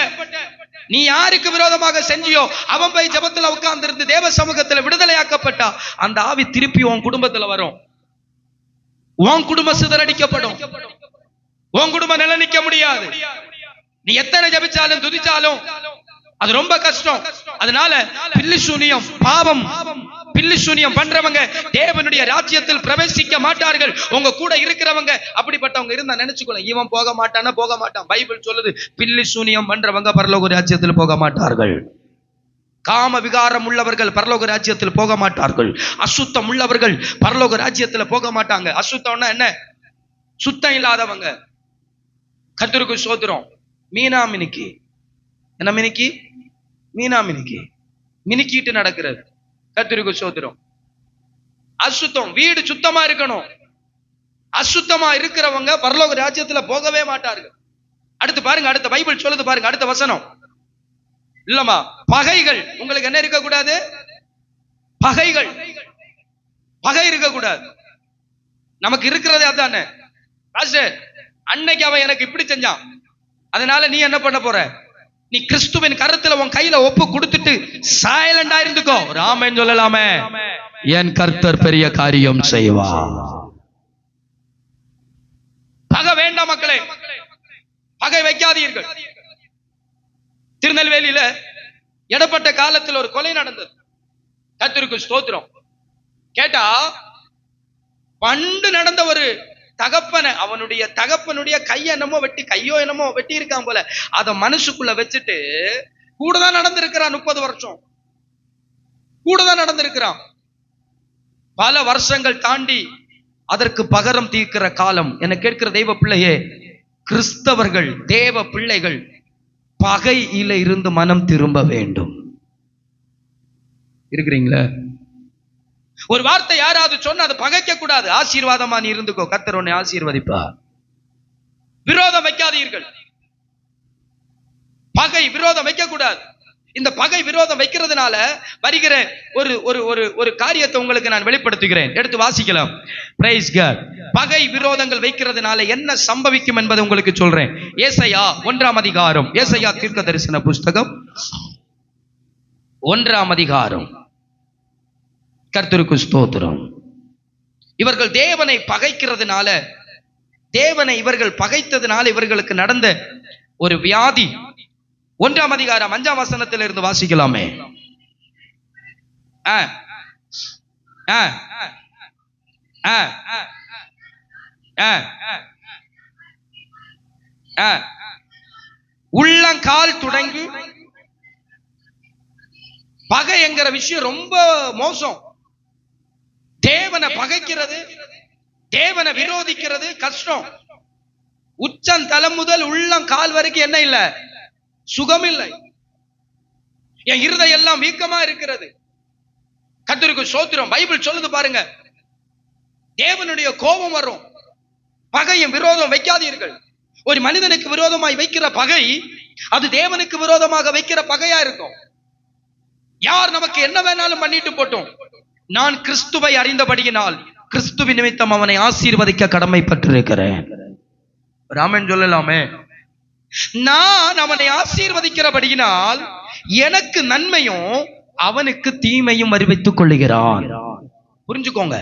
நீ யாருக்கு விரோதமாக செஞ்சியோ அவன் போய் ஜெபத்துல உட்கார்ந்து இருந்து தேவ சமூகத்துல விடுதலையாக்கப்பட்டா அந்த ஆவி திருப்பி உன் குடும்பத்துல வரும். உன் குடும்பம் சிதறடிக்கப்படும். உன் குடும்பம் நிலை நிக்க முடியாது. நீ எத்தனை ஜெபிச்சாலும் துதிச்சாலும் அது ரொம்ப கஷ்டம். அதனால பில்லி சூனியம் பாவம். பில்லி சூனியம் பண்றவங்க தேவனுடைய ராஜ்யத்தில் பிரவேசிக்க மாட்டார்கள். உங்க கூட இருக்கிறவங்க அப்படிப்பட்டவங்க இருந்தா நினைச்சுக்கொள்ள, இவன் போக மாட்டானா போக மாட்டான். பைபிள் சொல்லுது பில்லி சூனியம் பண்றவங்க பரலோக ராஜ்யத்தில் போக மாட்டார்கள். காம விகாரம் உள்ளவர்கள் பரலோக ராஜ்யத்தில் போக மாட்டார்கள். அசுத்தம் உள்ளவர்கள் பரலோக ராஜ்யத்தில் போக மாட்டாங்க. அசுத்தம்னா என்ன? சுத்தம் இல்லாதவங்க. கர்த்தருக்கு ஸ்தோத்திரம். மீனா மினிக்கி என்ன மினிக்கி? மீனா மினிக்கி மினிக்கிட்டு நடக்கிறது. கர்த்தருக்கு ஸ்தோத்திரம். அசுத்தம். வீடு சுத்தமா இருக்கணும். அசுத்தமா இருக்கிறவங்க பரலோக ராஜ்யத்துல போகவே மாட்டார்கள். அடுத்து பாருங்க, அடுத்த பைபிள் சொல்லுது பாருங்க, அடுத்த வசனம். இல்லமா பகைகள் உங்களுக்கு என்ன இருக்க கூடாது? பகைகள். பகை இருக்க கூடாது. நமக்கு இருக்கிறதே அதானே. அன்னைக்கு அவன் எனக்கு இப்படி செஞ்சான், அதனால நீ என்ன பண்ண போற? நீ கிறிஸ்துவின் கருத்துல உன் கையில ஒப்பு கொடுத்துட்டு சைலண்டா இருந்துக்கோ. ராமன் சொல்லலாமே, என் கர்த்தர் பெரிய காரியம் செய்வார். பகை வேண்டாம் மக்களே, பகை வைக்காதீர்கள். திருநெல்வேலியில இடப்பட்ட காலத்தில் ஒரு கொலை நடந்தது. கர்த்தருக்கு ஸ்தோத்திரம். கேட்டா பண்டு நடந்த ஒரு தகப்பனை, அவனுடைய தகப்பனுடைய கையோ என்னமோ வெட்டி இருக்கான் போல, அத மனசுக்குள்ள வச்சுட்டு கூட தான் நடந்திருக்கிறான். 30 வருஷம் கூட தான் நடந்திருக்கிறான். பல வருஷங்கள் தாண்டி அதற்கு பகரம் தீர்க்கிற காலம். என கேட்கிற தெய்வ பிள்ளையே, கிறிஸ்தவர்கள் தேவ பிள்ளைகள் பகையில இருந்து மனம் திரும்ப வேண்டும். இருக்கிறீங்களா? ஒரு வார்த்தை யாராவது சொன்னா அதை பகைக்க கூடாது. ஆசீர்வாதமா நீ இருந்துக்கோ, கர்த்தர் உன்னை ஆசீர்வதிப்பா. விரோதம் வைக்காதீர்கள். பகை விரோதம் வைக்க கூடாது. இந்த பகை விரோதம் வைக்கிறதுனால வருகிற ஒரு ஒரு ஒரு ஒரு காரியத்தை உங்களுக்கு நான் வெளிப்படுத்துகிறேன். எடுத்து வாசிக்கலாம். Praise God. பகை விரோதங்கள் வைக்கிறதுனால என்ன சம்பவிக்கும் என்பதை உங்களுக்கு சொல்றேன். ஏசாயா 1ஆம் அதிகாரம். ஏசாயா தீர்க்க தரிசன புஸ்தகம் 1ஆம் அதிகாரம். கர்த்தருக்கு ஸ்தோத்திரம். இவர்கள் தேவனை பகைக்கிறதுனால, தேவனை இவர்கள் பகைத்ததுனால இவர்களுக்கு நடந்த ஒரு வியாதி. 1ஆம் அதிகாரம் 5ஆம் வசனத்தில் இருந்து வாசிக்கலாமே. உள்ளங்கால் தொடங்கி பகை என்கிற விஷயம் ரொம்ப மோசம். தேவனை பகைக்கிறது, தேவனை விரோதிக்கிறது கஷ்டம். உச்சந்தலை முதல் உள்ளங்கால் வரைக்கும் என்ன இல்லை? சுகம் இல்லை. என் இருதயம் எல்லாம் வீக்கமா இருக்கிறது. கர்த்தருக்கு ஸ்தோத்திரம். பைபிள் சொல்லுது பாருங்க, தேவனுடைய கோபம் வரும். பகையும் விரோதம் வைக்காதீர்கள். ஒரு மனிதனுக்கு விரோதமாய் வைக்கிற பகை அது தேவனுக்கு விரோதமாக வைக்கிற பகையா இருக்கும். யார் நமக்கு என்ன வேணாலும் பண்ணிட்டு போட்டோம், நான் கிறிஸ்துவை அறிந்தபடியினால் கிறிஸ்துவின் நிமித்தம் அவனை ஆசீர்வதிக்க கடமைப்பட்டிருக்கிறேன். ராமன் சொல்லலாமே, நான் அவனை ஆசீர்வதிக்கிறபடியினால் எனக்கு நன்மையும் அவனுக்கு தீமையும் அறிவித்துக் கொள்ளுகிறான். புரிஞ்சுக்கோங்க.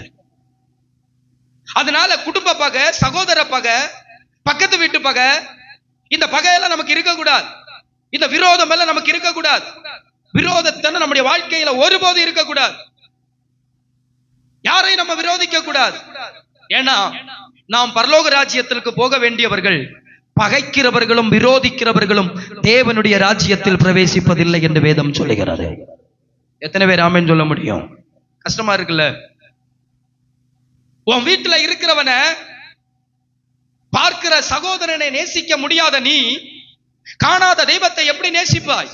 அதனால குடும்ப பகை, சகோதர பகை, பக்கத்து வீட்டு பகை, இந்த பகையெல்லாம் நமக்கு இருக்கக்கூடாது. இந்த விரோதம் எல்லாம் நமக்கு இருக்கக்கூடாது. விரோதத்தை நம்முடைய வாழ்க்கையில ஒருபோது இருக்கக்கூடாது. யாரையும் நம்ம விரோதிக்க கூடாது. ஏன்னா நாம் பரலோக ராஜ்யத்திற்கு போக வேண்டியவர்கள். பகைக்கிறவர்களும் விரோதிக்கிறவர்களும் தேவனுடைய ராஜ்யத்தில் பிரவேசிப்பதில்லை என்று வேதம் சொல்லுகிறது. எத்தனை பேர் ஆமென் சொல்ல முடியும்? கஷ்டமா இருக்குல்ல? உன் வீட்டுல இருக்கிறவன பார்க்கிற சகோதரனை நேசிக்க முடியாத நீ காணாத தெய்வத்தை எப்படி நேசிப்பாய்?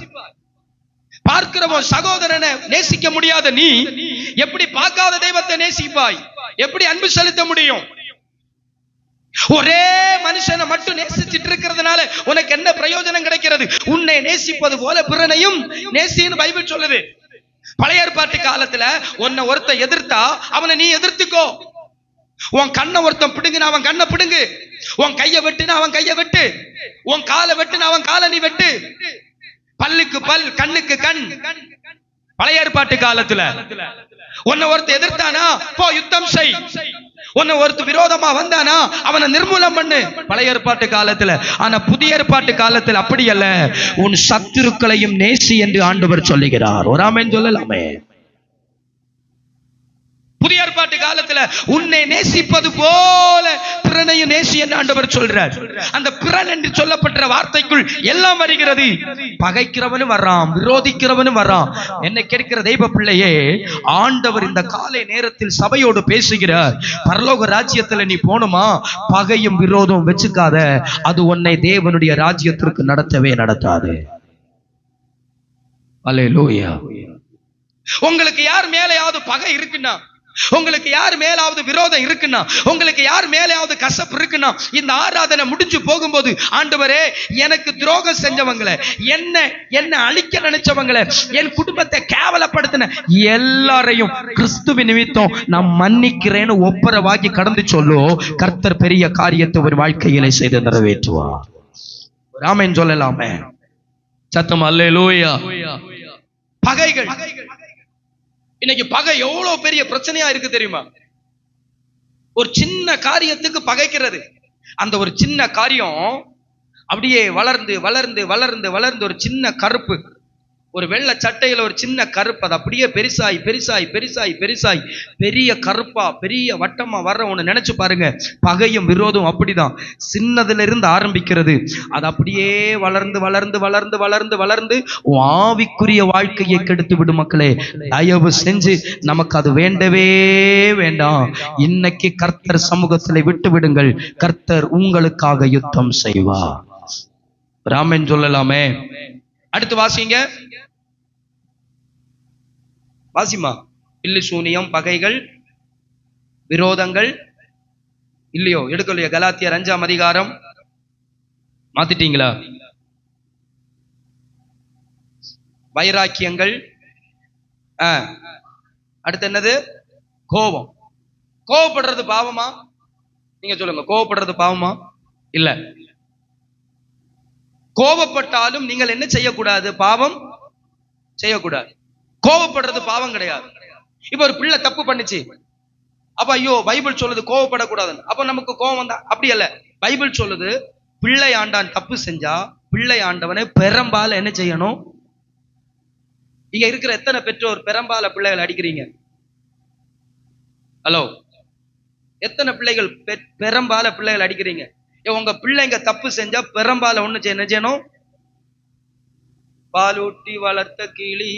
பார்க்கிறவன் சகோதரனை நேசிக்க முடியாத நீ எப்படி பார்க்காத தெய்வத்தை நேசிப்பாய்? எப்படி அன்பு செலுத்த முடியும்? ஒரே மனுஷனை மட்டும் நேசிச்சிட்டு இருக்கிறதுனால உனக்கு என்ன பிரயோஜனம் கிடைக்கிறது? உன்னை நேசிப்பது போல பிறனையும் நேசின்னு பைபிள் சொல்லுது. பழைய ஏற்பாட்டு காலத்துல உன்னை ஒருத்தன் எதிர்த்தா அவனை நீ எதிர்த்துக்கோ. உன் கண்ணை ஒருத்தன் பிடுங்குனா அவன் கண்ணை பிடுங்கு. உன் கையை வெட்டுனா அவன் கையை வெட்டு. உன் காலை வெட்டுனா அவன் காலை நீ வெட்டு. பல்லுக்கு பல், கண்ணுக்கு கண். பழைய ஏற்பாட்டு காலத்துல உன்னை ஒருத்தர் எதிர்த்தானா போ யுத்தம் செய். உன்னை ஒருத்தர் விரோதமா வந்தானா அவனை நிர்மூலம் பண்ணு. பழைய ஏற்பாட்டு காலத்துல. ஆனா புதிய ஏற்பாட்டு காலத்தில் அப்படி அல்ல. உன் சத்துருக்களையும் நேசி என்று ஆண்டவர் சொல்லுகிறார். ஒரு ஆமென் சொல்லலாமே. புதிய ஏற்பாட்டு காலத்துல உன்னை நேசிப்பது போல பிறனையும் நேசி என்று ஆண்டவர் சொல்றார். அந்த பிறன் என்று சொல்லப்பட்ட வார்த்தைக்குள் எல்லாம் வருகிறது. பகைக்கிறவனும் வர்றான், விரோதிக்கிறவனும் வர்றான். என்னை கேட்கிற தெய்வ பிள்ளையே, ஆண்டவர் இந்த காலை நேரத்தில் சபையோடு பேசுகிறார். பரலோக ராஜ்யத்துல நீ போணுமா, பகையும் விரோதம் வச்சுக்காத. அது உன்னை தேவனுடைய ராஜ்யத்திற்கு நடத்தவே நடத்தாது. அல்லேலூயா. உங்களுக்கு யார் மேலேயாவது பகை இருக்குன்னா, உங்களுக்கு யார் மேலாவது விரோதம் இருக்குன்னா, உங்களுக்கு யார் மேலாவது கசப்பு இருக்குன்னா, இந்த ஆராதனை முடிஞ்சு போகும்போது ஆண்டவரே, எனக்கு துரோகம் செஞ்சவங்களை, என்ன அழிக்க நினைச்சவங்களை, என் குடும்பத்தை கேவலப்படுத்தின எல்லாரையும் கிறிஸ்துவின் நிமித்தம் நான் மன்னிக்கிறேன்னு ஒப்பரவாக்கி கடந்து சொல்லோ, கர்த்தர் பெரிய காரியத்தை ஒரு வாழ்க்கையிலே செய்து நிறைவேற்றுவார். ஆமென் சொல்லலாமே. சத்தம் அல்லேலூயா. பகைகள், இன்னைக்கு பகை எவ்வளவு பெரிய பிரச்சனையா இருக்கு தெரியுமா? ஒரு சின்ன காரியத்துக்கு பகைக்கிறது. அந்த ஒரு சின்ன காரியம் அப்படியே வளர்ந்து வளர்ந்து வளர்ந்து வளர்ந்து ஒரு சின்ன கருப்பு, ஒரு வெள்ளை சட்டையில ஒரு சின்ன கருப்பு, அது அப்படியே பெருசாய் பெருசாய் பெருசாய் பெருசாய் பெரிய கருப்பா பெரிய வட்டமா வர்ற ஒண்ணு நினைச்சு பாருங்க. பகையும் விரோதம் அப்படிதான். சின்னதுல இருந்து ஆரம்பிக்கிறது, அது அப்படியே வளர்ந்து வளர்ந்து வளர்ந்து வளர்ந்து வளர்ந்து ஆவிக்குரிய வாழ்க்கையை கெடுத்து விடும். மக்களே, தயவு செஞ்சு நமக்கு அது வேண்டவே வேண்டாம். இன்னைக்கு கர்த்தர் சமூகத்தில் விட்டு விடுங்கள். கர்த்தர் உங்களுக்காக யுத்தம் செய்வார். ராமன் சொல்லலாமே. அடுத்து வாசிங்க, வாசிமா. இல்லு சூனியம், பகைகள், விரோதங்கள் இல்லையோ, எடுக்கலையோ? கலாத்தியர் 5ஆம் அதிகாரம் மாத்திட்டீங்களா? வைராக்கியங்கள். அடுத்து என்னது? கோபம். கோபப்படுறது பாவமா? நீங்க சொல்லுங்க, கோபப்படுறது பாவமா? இல்ல. கோபப்பட்டாலும் நீங்கள் என்ன செய்யக்கூடாது? பாவம் செய்யக்கூடாது. கோபப்படுறது பாவம் கிடையாது. இப்ப ஒரு பிள்ளை தப்பு பண்ணுச்சு, அப்ப ஐயோ பைபிள் சொல்லுது கோபப்படக்கூடாதுன்னு. அப்ப நமக்கு கோபம் வந்தா அப்படி அல்ல. பைபிள் சொல்லுது பிள்ளை ஆண்டான் தப்பு செஞ்சா பிள்ளை ஆண்டவனை பெரும்பால என்ன செய்யணும்? இங்க இருக்கிற எத்தனை பெற்றோர் பெரும்பால பிள்ளைகள் அடிக்கிறீங்க? ஹலோ, எத்தனை பிள்ளைகள் பெரும்பால பிள்ளைகள் அடிக்கிறீங்க? உங்க பிள்ளைங்க தப்பு செஞ்சா பெரும்பால ஒண்ணு என்ன செய்யணும்? பாலூட்டி வளர்த்த கிளி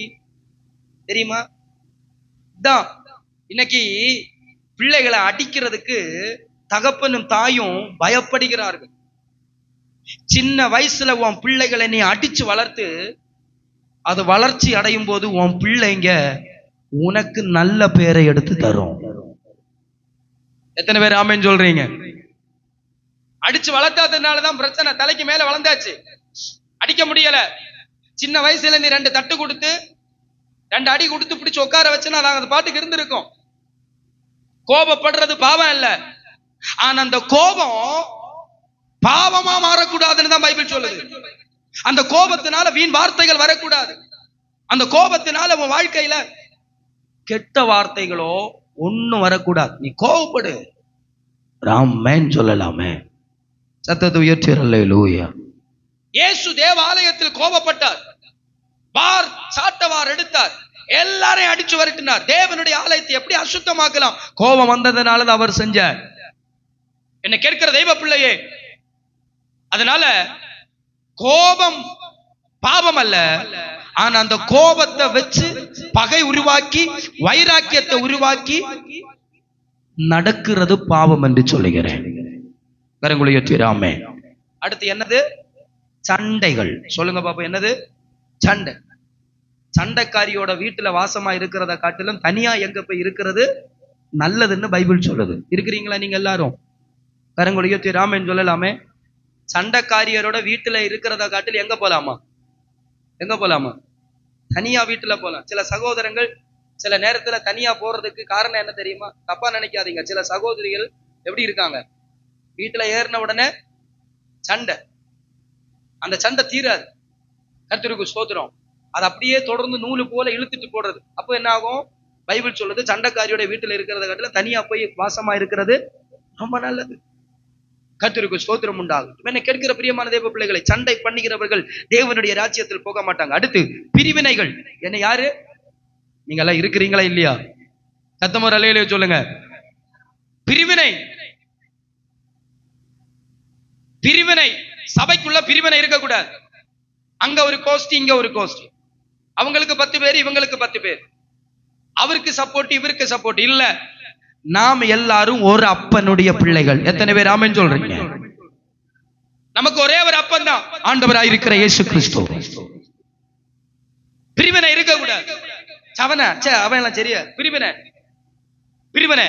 தெரியுமா? தான் இன்னைக்கு பிள்ளைகளை அடிக்கிறதுக்கு தகப்பனும் தாயும் பயப்படுகிறார்கள். சின்ன வயசுல உன் பிள்ளைகளை நீ அடிச்சு வளர்த்து அது வளர்ச்சி அடையும் போது உன் பிள்ளைங்க உனக்கு நல்ல பேரை எடுத்து தரும். எத்தனை பேர் ஆமென் சொல்றீங்க? அடிச்சு வளர்த்தாததுனாலதான் பிரச்சனை. தலைக்கு மேல வளர்ந்தாச்சு, அடிக்க முடியல. சின்ன வயசுல நீ 2 தட்டு கொடுத்து 2 அடி கொடுத்து பிடிச்சு உட்கார வச்சுன்னா நாங்க அந்த பாட்டுக்கு இருந்திருக்கோம். கோபப்படுறது பாவம் இல்ல, ஆனா அந்த கோபம் பாவமா மாறக்கூடாதுன்னு தான் பைபிள் சொல்லுது. அந்த கோபத்தினால வீண் வார்த்தைகள் வரக்கூடாது. அந்த கோபத்தினால உன் வாழ்க்கையில கெட்ட வார்த்தைகளோ ஒண்ணும் வரக்கூடாது. நீ கோபப்படு. ராமன் சொல்லலாமே. சத்தத்தை உயர்த்தி அல்லேலூயா. இயேசு தேவாலயத்தில் கோபப்பட்டார். வார் சாட்டவார் எடுத்தார், எல்லாரையும் அடிச்சு வரட்டினார். தேவனுடைய ஆலயத்தை எப்படி அசுத்தமாக்கலாம்? கோபம் வந்ததுனால அவர் செஞ்சார். என்ன கேட்கிற தெய்வ பிள்ளையே, அதனால கோபம் பாவம் அல்ல, ஆனா அந்த கோபத்தை வச்சு பகை உருவாக்கி வைராக்கியத்தை உருவாக்கி நடக்கிறது பாவம் என்று சொல்லுகிறேன். கரங்களை உயர்த்திராமே. அடுத்து என்னது? சண்டைகள். சொல்லுங்க பாப்பா, என்னது? சண்டை. சண்டைக்காரியோட வீட்டுல வாசமா இருக்கிறத காட்டிலும் தனியா எங்க போய் இருக்கிறது நல்லதுன்னு பைபிள் சொல்லுது. இருக்கிறீங்களா நீங்க எல்லாரும்? கரங்குடியோ ராமன் சொல்லலாமே. சண்டைக்காரியரோட வீட்டுல இருக்கிறத காட்டில் எங்க போலாமா? எங்க போலாமா? தனியா வீட்டுல போலாம். சில சகோதரங்கள் சில நேரத்துல தனியா போறதுக்கு காரணம் என்ன தெரியுமா? தப்பா நினைக்காதீங்க. சில சகோதரிகள் எப்படி இருக்காங்க, வீட்டுல ஏறின உடனே சண்டை, அந்த சண்டை தீராது. கர்த்தருக்கு ஸ்தோத்திரம். அது அப்படியே தொடர்ந்து நூலு போல இழுத்துட்டு போடுறது. அப்போ என்ன ஆகும்? பைபிள் சொல்லுது, சண்டைக்காரியோட வீட்டுல இருக்கிறத காட்டில தனியா போய் வாசமா இருக்கிறது ரொம்ப நல்லது. கர்த்தருக்கு ஸ்தோத்திரம் உண்டாகும். என்ன கேட்கிற பிரியமான தேவ பிள்ளைகளை, சண்டை பண்ணுகிறவர்கள் தேவனுடைய ராஜ்யத்தில் போக மாட்டாங்க. அடுத்து பிரிவினைகள். என்ன யாரு நீங்க எல்லாம் இருக்கிறீங்களா இல்லையா? சத்தமோர் அல்லேலூயா சொல்லுங்க. பிரிவினை, பிரிவினை. சபைக்குள்ள பிரிவினை இருக்கக்கூடாது. அங்க ஒரு கோஷ்டி, இங்க ஒரு கோஷ்டி, அவங்களுக்கு 10 பேர், இவங்களுக்கு 10 பேர், அவருக்கு சப்போர்ட், இவருக்கு சப்போர்ட் இல்ல. நாம் எல்லாரும் ஒரு அப்பனுடைய பிள்ளைகள். எத்தனை பேர் ஆமென் சொல்றீங்க? நமக்கு ஒரே ஒரு அப்பன் தான், ஆண்டவராய் இருக்கிற இயேசு கிறிஸ்து. பிரிவினை இருக்கக்கூடாது. அவன் எல்லாம் சரியா? பிரிவினை, பிரிவினை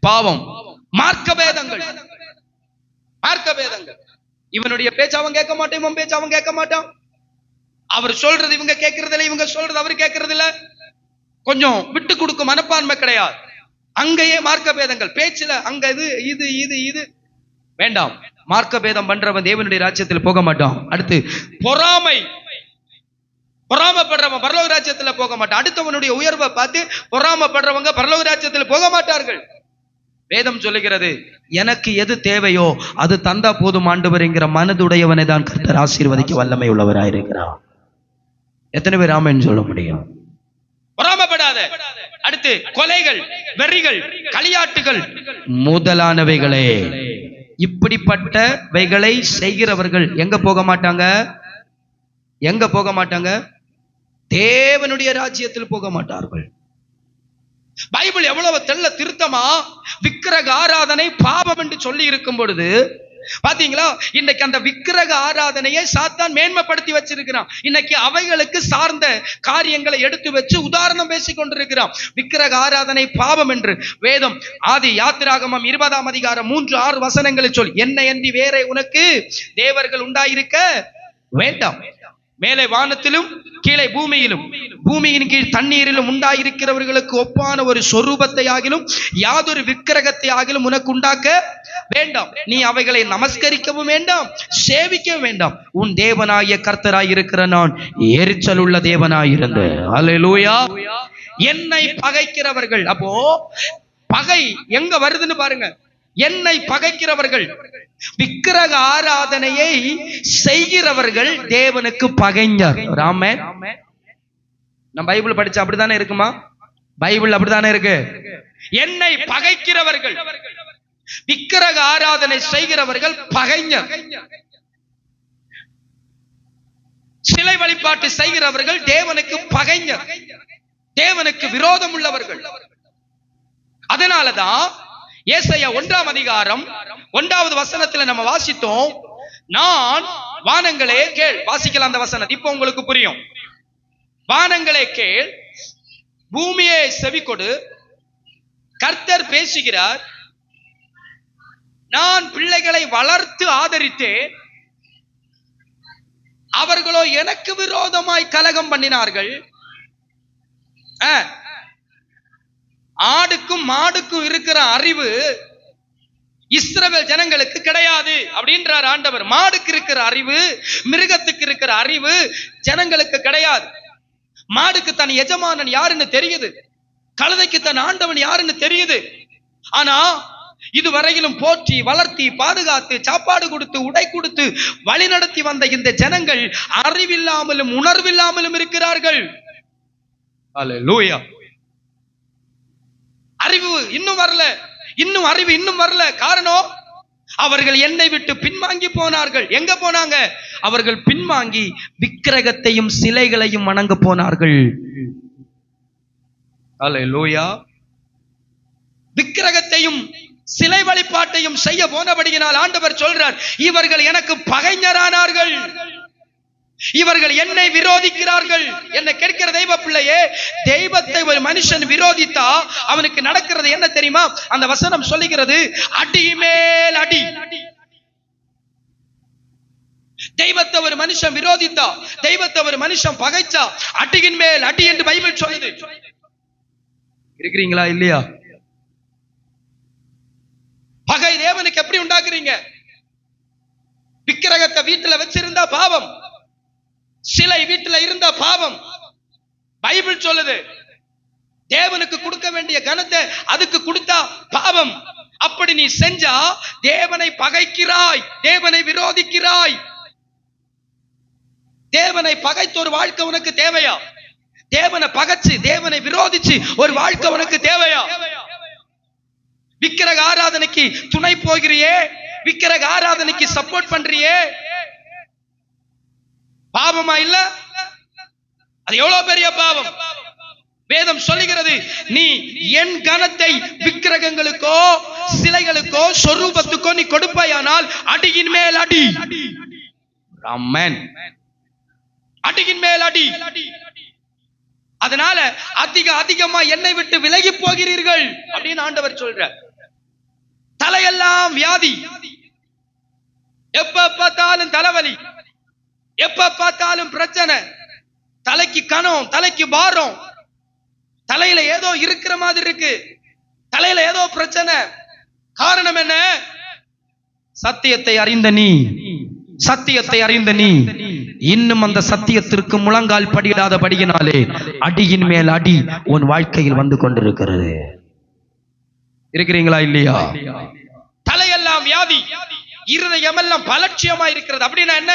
பாவம். மார்க்க பேதங்கள், மார்க்க பேதங்கள். இவனுடைய பேச்சு அவன் கேட்க மாட்டான், இவன் பேச்சு அவன் கேட்க மாட்டான். அவர் சொல்றது இவங்க கேட்கறது இல்லை, இவங்க சொல்றது அவர் கேட்கறது இல்ல. கொஞ்சம் விட்டு கொடுக்கும் மனப்பான்மை கிடையாது. அங்கேயே மார்க்க பேதங்கள் பேச்சுல. அங்க இது இது இது இது வேண்டாம். மார்க்க பேதம் பண்றவன் தேவனுடைய ராஜ்யத்தில் போக மாட்டான். அடுத்து பொறாமை. பொறாமப்படுறவன் பரலோக ராஜ்யத்துல போக மாட்டான். அடுத்தவனுடைய உயர்வை பார்த்து பொறாமப்படுறவங்க பரலோக ராஜ்யத்தில் போக மாட்டார்கள். வேதம் சொல்லுகிறது, எனக்கு எது தேவையோ அது தந்தா போதும் ஆண்டவர் என்கிற மனதுடையவனை தான் கர்த்தர் ஆசீர்வதிக்க வல்லமை உள்ளவராயிருக்கிறார். எத்தனை பேர் ஆமென் சொல்ல முடியும்? பொறாமப்படாத. அடுத்து கொலைகள், வெறிகள், களியாட்டுகள் முதலானவைகளே. இப்படிப்பட்டவைகளை செய்கிறவர்கள் எங்க போக மாட்டாங்க? எங்க போக மாட்டாங்க? தேவனுடைய ராஜ்யத்தில் போக மாட்டார்கள். பைபிள் எவ்வளவு தெள்ள திருத்தமா விக்கிரக ஆராதனை பாவம் என்று சொல்லி இருக்கும் பொழுது பாத்தீங்களா, இன்னைக்கு அந்த விக்கிரக ஆராதனையை சாத்தான் மேன்மைப்படுத்தி வச்சிருக்கிறான். இன்னைக்கு அவைகளுக்கு சார்ந்த காரியங்களை எடுத்து வச்சு உதாரணம் பேசிக் கொண்டிருக்கிறான். விக்கிரக ஆராதனை பாவம் என்று வேதம் ஆதி யாத்திராகமம் 20ஆம் அதிகாரம் 3-6 வசனங்களில் சொல், என்னை அன்றி வேற உனக்கு தேவர்கள் உண்டாயிருக்க வேண்டாம். மேலே வானத்திலும் கீழே பூமியிலும் பூமியின் கீழ் தண்ணீரிலும் உண்டாயிருக்கிறவர்களுக்கு ஒப்பான ஒரு சொரூபத்தை ஆகிலும் யாதொரு விக்கிரகத்தை ஆகிலும் உனக்கு உண்டாக்க வேண்டாம். நீ அவைகளை நமஸ்கரிக்கவும் வேண்டாம், சேவிக்கவும் வேண்டாம். உன் தேவனாகிய கர்த்தராய் இருக்கிற நான் எரிச்சல் உள்ள தேவனாயிருந்த. அல்லேலூயா. என்னை பகைக்கிறவர்கள். அப்போ பகை எங்க வருதுன்னு பாருங்க. என்னை பகைக்கிறவர்கள், விக்கிரக ஆராதனையை செய்கிறவர்கள் தேவனுக்கு பகைஞர். ராமன், நம்ம பைபிள் படிச்சா அப்படித்தானே இருக்குமா? பைபிள் அப்படித்தானே இருக்கு. என்னை பகைக்கிறவர்கள், விக்கிரக ஆராதனை செய்கிறவர்கள் பகைஞர். சிலை வழிபாட்டு செய்கிறவர்கள் தேவனுக்கு பகைஞர், தேவனுக்கு விரோதம் உள்ளவர்கள். அதனாலதான் ஏசாயா 1ஆம் அதிகாரம் 1வது வசனத்துல நம்ம வாசித்தோம், நான் வானங்களே கேள். வாசிக்கலாம் அந்த வசனம், இப்ப உங்களுக்கு புரியும். வானங்களே கேள், பூமியே செவி கொடு, கர்த்தர் பேசுகிறார். நான் பிள்ளைகளை வளர்த்து ஆதரித்தேன், அவர்களோ எனக்கு விரோதமாய் கலகம் பண்ணினார்கள். ஆடுக்கும் மாடுக்கும் இருக்கிற அறிவு இஸ்ரவேல் ஜனங்களுக்கு கிடையாது அப்படின்றார் ஆண்டவர். மாடுக்கு இருக்கிற அறிவு, மிருகத்துக்கு இருக்கிற அறிவு ஜனங்களுக்கு கிடையாது. மாடுக்கு தன் எஜமானன் யாருன்னு தெரியுது, கழுதைக்கு தன் ஆண்டவன் யாருன்னு தெரியுது. ஆனா இதுவரையிலும் போற்றி வளர்த்தி பாதுகாத்து சாப்பாடு கொடுத்து உடை கொடுத்து வழி நடத்தி வந்த இந்த ஜனங்கள் அறிவில்லாமலும் உணர்வில்லாமலும் இருக்கிறார்கள். அல்லேலூயா. அறிவு இன்னும் வரல, இன்னும் அறிவு இன்னும் வரல. காரணம், அவர்கள் என்னை விட்டு பின்வாங்கி போனார்கள். எங்க போனாங்க? அவர்கள் பின்வாங்கி விக்கிரகத்தையும் சிலைகளையும் வணங்க போனார்கள். அல்லேலூயா. விக்கிரகத்தையும் சிலை வழிபாட்டையும் செய்ய போனபடியினால் ஆண்டவர் சொல்றார், இவர்கள் எனக்கு பகைஞரானார்கள். இவர்கள் என்னை விரோதிக்கிறார்கள். என்ன கேட்கிற தெய்வ பிள்ளையே, தெய்வத்தை ஒரு மனுஷன் விரோதித்தா அவனுக்கு நடக்கிறது என்ன தெரியுமா? அந்த வசனம் சொல்லுகிறது, அடி மேல் அடி. தெய்வத்தை ஒரு மனுஷன் விரோதித்தா, தெய்வத்தை ஒரு மனுஷன் பகைச்சா அடியின் மேல் அடி என்று பைபிள் சொல்லுது. இருக்கிறீங்களா இல்லையா? பகை தேவனுக்கு எப்படி உண்டாக்குறீங்க? விக்கிரகத்தை வீட்டுல வச்சிருந்தா பாவம், சிலை வீட்டுல இருந்த பாவம். பைபிள் சொல்லுது, தேவனுக்கு கொடுக்க வேண்டிய கனத்தை அதுக்கு கொடுத்தா பாவம். அப்படி நீ செஞ்சா தேவனை பகைக்கிறாய், தேவனை விரோதிக்கிறாய். தேவனை பகைத்து ஒரு வாழ்க்கை உனக்கு தேவையா? தேவனை பகைச்சு தேவனை விரோதிச்சு ஒரு வாழ்க்கை உனக்கு தேவையா? விக்கிரக ஆராதனைக்கு துணை போகிறியே, விக்கிரக ஆராதனைக்கு சப்போர்ட் பண்றியே, பாவமா இல்ல? அது எவ்வளவு பெரிய பாவம். வேதம் சொல்லுகிறது, நீ என் கனத்தை விக்கிரகங்களுக்கோ சிலைகளுக்கோ சொரூபத்துக்கோ நீ கொடுப்பாயானால் அடியின் மேல் அடி. ஆமென். அடியின் மேல் அடி. அதனால அதிகமா என்னை விட்டு விலகி போகிறீர்கள் அப்படின்னு ஆண்டவர் சொல்ற. தலையெல்லாம் வியாதி, எப்ப பார்த்தாலும் தலைவலி, எப்ப பார்த்தாலும் பிரச்சனை, தலைக்கு கணம், தலைக்கு பாரம், தலையில ஏதோ இருக்கிற மாதிரி இருக்கு, தலையில ஏதோ பிரச்சனை. காரணம் என்ன? சத்தியத்தை அறிந்த நீ, சத்தியத்தை அறிந்த நீ இன்னும் அந்த சத்தியத்திற்கு முழங்கால் படியிடாத படியினாலே அடியின் மேல் அடி உன் வாழ்க்கையில் வந்து கொண்டிருக்கிறது. இருக்கிறீங்களா இல்லையா? தலையெல்லாம் வியாதி, இருதயமெல்லாம் பலட்சியமா இருக்கிறது. அப்படின்னா என்ன?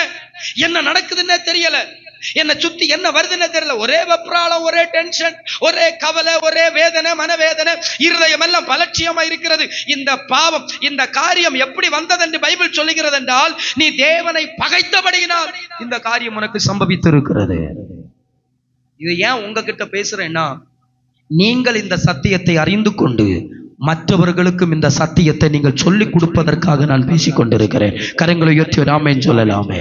என்ன நடக்குதுன்னு தெரியல, என்ன சுத்தி என்ன வருதுன்னு தெரியல, ஒரே வெப்ராளம், ஒரே டென்ஷன், ஒரே கவலை, ஒரே வேதனை, மனவேதனை, இருதயம் எல்லாம் பலட்சியமா இருக்கிறது. இந்த பாவம், இந்த காரியம் எப்படி வந்தது என்று பைபிள் சொல்லுகிறது என்றால், நீ தேவனை பகைத்தபடியினால் இந்த காரியம் உனக்கு சம்பவித்து இருக்கிறது. இது ஏன் உங்ககிட்ட பேசுறேன்னா, நீங்கள் இந்த சத்தியத்தை அறிந்து கொண்டு மற்றவர்களுக்கும் இந்த சத்தியத்தை நீங்கள் சொல்லிக் கொடுப்பதற்காக நான் பேசிக் கொண்டிருக்கிறேன். கரங்களை உயர்த்தி ஆமென் சொல்லலாமே.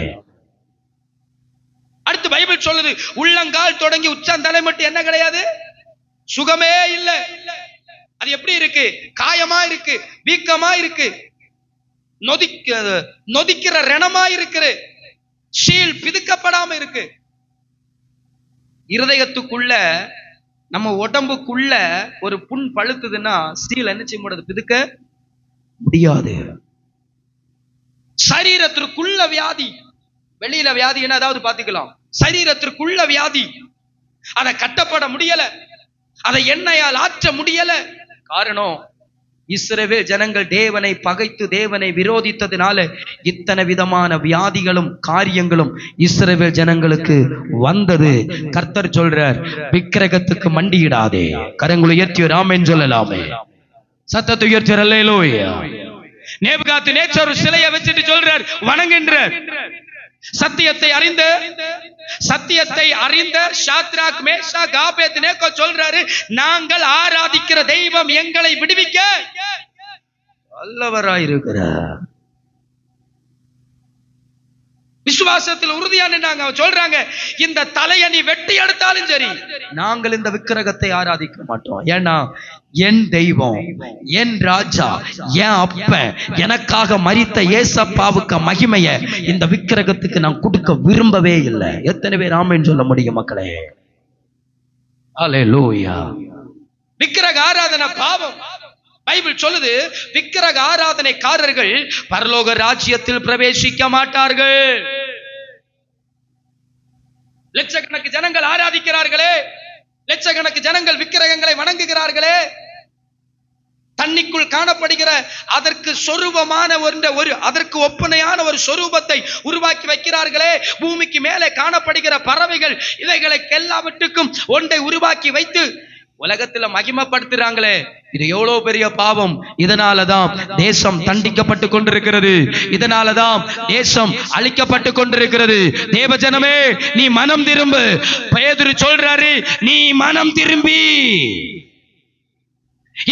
அடுத்து பைபிள் சொல்லுது, உள்ளங்கால் தொடங்கி உச்சந்தலை மட்டும் என்ன கிடையாது, சுகமே இல்லை. அது எப்படி இருக்கு? காயமா இருக்கு, வீக்கமா இருக்கு, நொதிக்கிற ரணமா இருக்கு, ஷீல் பிதுக்கப்படாம இருக்கு. இருதயத்துக்குள்ள, நம்ம உடம்புக்குள்ள ஒரு புண் பழுத்துதுன்னா ஸ்டீல் என்ன செய்ய முடியாது, பிதுக்க முடியாது. சரீரத்திற்குள்ள வியாதி, வெளியில வியாதி என்ன ஏதாவது பாத்துக்கலாம், சரீரத்திற்குள்ள வியாதி, அதை கட்டப்பட முடியல, அதை எண்ணெயால் ஆற்ற முடியல. காரணம், இஸ்ரவேல் ஜனங்கள் தேவனை பகைத்து தேவனை விரோதித்ததினால இத்தனை விதமான வியாதிகளும் காரியங்களும் இஸ்ரவேல் ஜனங்களுக்கு வந்தது. கர்த்தர் சொல்றார், விக்கிரகத்துக்கு மண்டியிடாதே. கரங்களை உயர்த்தி ஆமென் சொல்லலாமே. சத்தத்தை உயர்த்தி அல்லேலூயா. நேபுகாத்நேச்சார் சிலையை வச்சுட்டு சொல்றார், வணங்குகின்றார். சத்தியத்தை அறிந்த சாத்ராக் மேஷாக் ஆபேத்நேகோ சொல்றாரு, நாங்கள் ஆராதிக்கிற தெய்வம் எங்களை விடுவிக்க வல்லவராயிருக்கிறார். விசுவாசத்தில் உறுதியா நின்னாங்க. சொல்றாங்க, இந்த தலையை நீ வெட்டி எடுத்தாலும் சரி, நாங்கள் இந்த விக்கிரகத்தை ஆராதிக்க மாட்டோம். ஏன்னா என் தெய்வம், என் ராஜா, என் அப்ப எனக்காக மரித்த ஏசப்பாவுக்கு மகிமைய இந்த விக்கிரகத்துக்கு நான் கொடுக்க விரும்பவே இல்லை. எத்தனை பேர் ஆமென் சொல்ல முடியும் மக்களே? அல்லேலூயா. விக்கிரக ஆராதனை பாவம். பைபிள் சொல்லுது, விக்கிரக ஆராதனைக்காரர்கள் பரலோக ராஜ்யத்தில் பிரவேசிக்க மாட்டார்கள். லட்சக்கணக்கு ஜனங்கள் ஆராதிக்கிறார்களே, லட்சக்கணக்கு ஜனங்கள் விக்கிரகங்களை வணங்குகிறார்களே, தண்ணிக்குள் காணப்படுகிற அதற்கு சொரூபமான அதற்கு ஒப்பனையான ஒரு சொரூபத்தை உருவாக்கி வைக்கிறார்களே, பூமிக்கு மேலே காணப்படுகிற பறவைகள் இவைகளை எல்லாவற்றுக்கும் ஒன்றை உருவாக்கி வைத்து உலகத்துல மகிமைப்படுத்துறாங்களே, இது எவ்வளவு பெரிய பாவம். இதனாலதான் தேசம் தண்டிக்கப்பட்டு கொண்டிருக்கிறது, இதனாலதான் தேசம் அழிக்கப்பட்டு கொண்டிருக்கிறது. தேவஜனமே, நீ மனம் திரும்பு. பேதுரு சொல்றாரு, நீ மனம் திரும்பி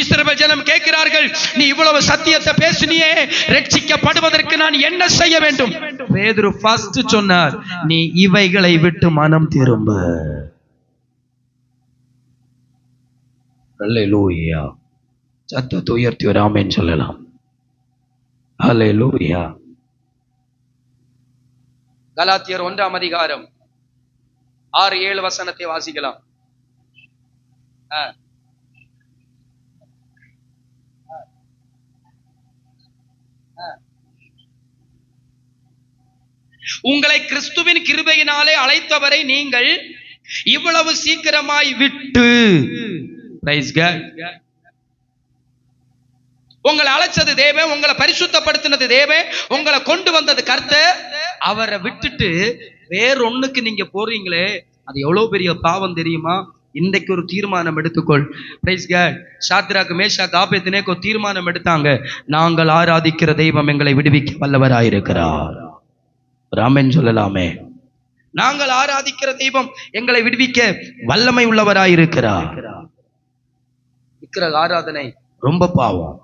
இஸ்ரவேல் ஜனம் கேட்கிறார்கள், நீ இவ்வளவு சத்தியத்தை பேசினியே, ரட்சிக்கப்படுவதற்கு நான் என்ன செய்ய வேண்டும்? பேதுரு ஃபர்ஸ்ட் சொன்னார், நீ இவைகளை விட்டு மனம் திரும்ப. அல்லேலூயா. சத்தத்தை உயர்த்தி ஒரு ஆமென் சொல்லலாம். அல்லேலூயா. கலாத்தியர் 1ஆம் அதிகாரம் 6-7 வசனத்தை வாசிக்கலாம். உங்களை கிறிஸ்துவின் கிருபையினாலே அழைத்தவரை நீங்கள் இவ்வளவு சீக்கிரமாய் விட்டு, உங்களை அழைச்சது தேவ, உங்களை பரிசுத்தப்படுத்தினது தேவ, உங்களை கொண்டு வந்தது கர்த்தர். அவரை விட்டுட்டு வேறொன்னுக்கு நீங்க போறீங்களே, அது எவ்வளவு பெரிய பாவம் தெரியுமா? இன்றைக்கு ஒரு தீர்மானம் எடுத்துக்கொள். Praise God. Shadrach Meshach Abednego ஒரு தீர்மானம் எடுத்தாங்க, நாங்கள் ஆராதிக்கிற தெய்வம் எங்களை விடுவிக்க வல்லவராயிருக்கிறார். ராமன் சொல்லலாமே. நாங்கள் ஆராதிக்கிற தெய்வம் எங்களை விடுவிக்க வல்லமை உள்ளவராயிருக்கிறார். விக்கிரக ஆராதனை ரொம்ப பாவம்.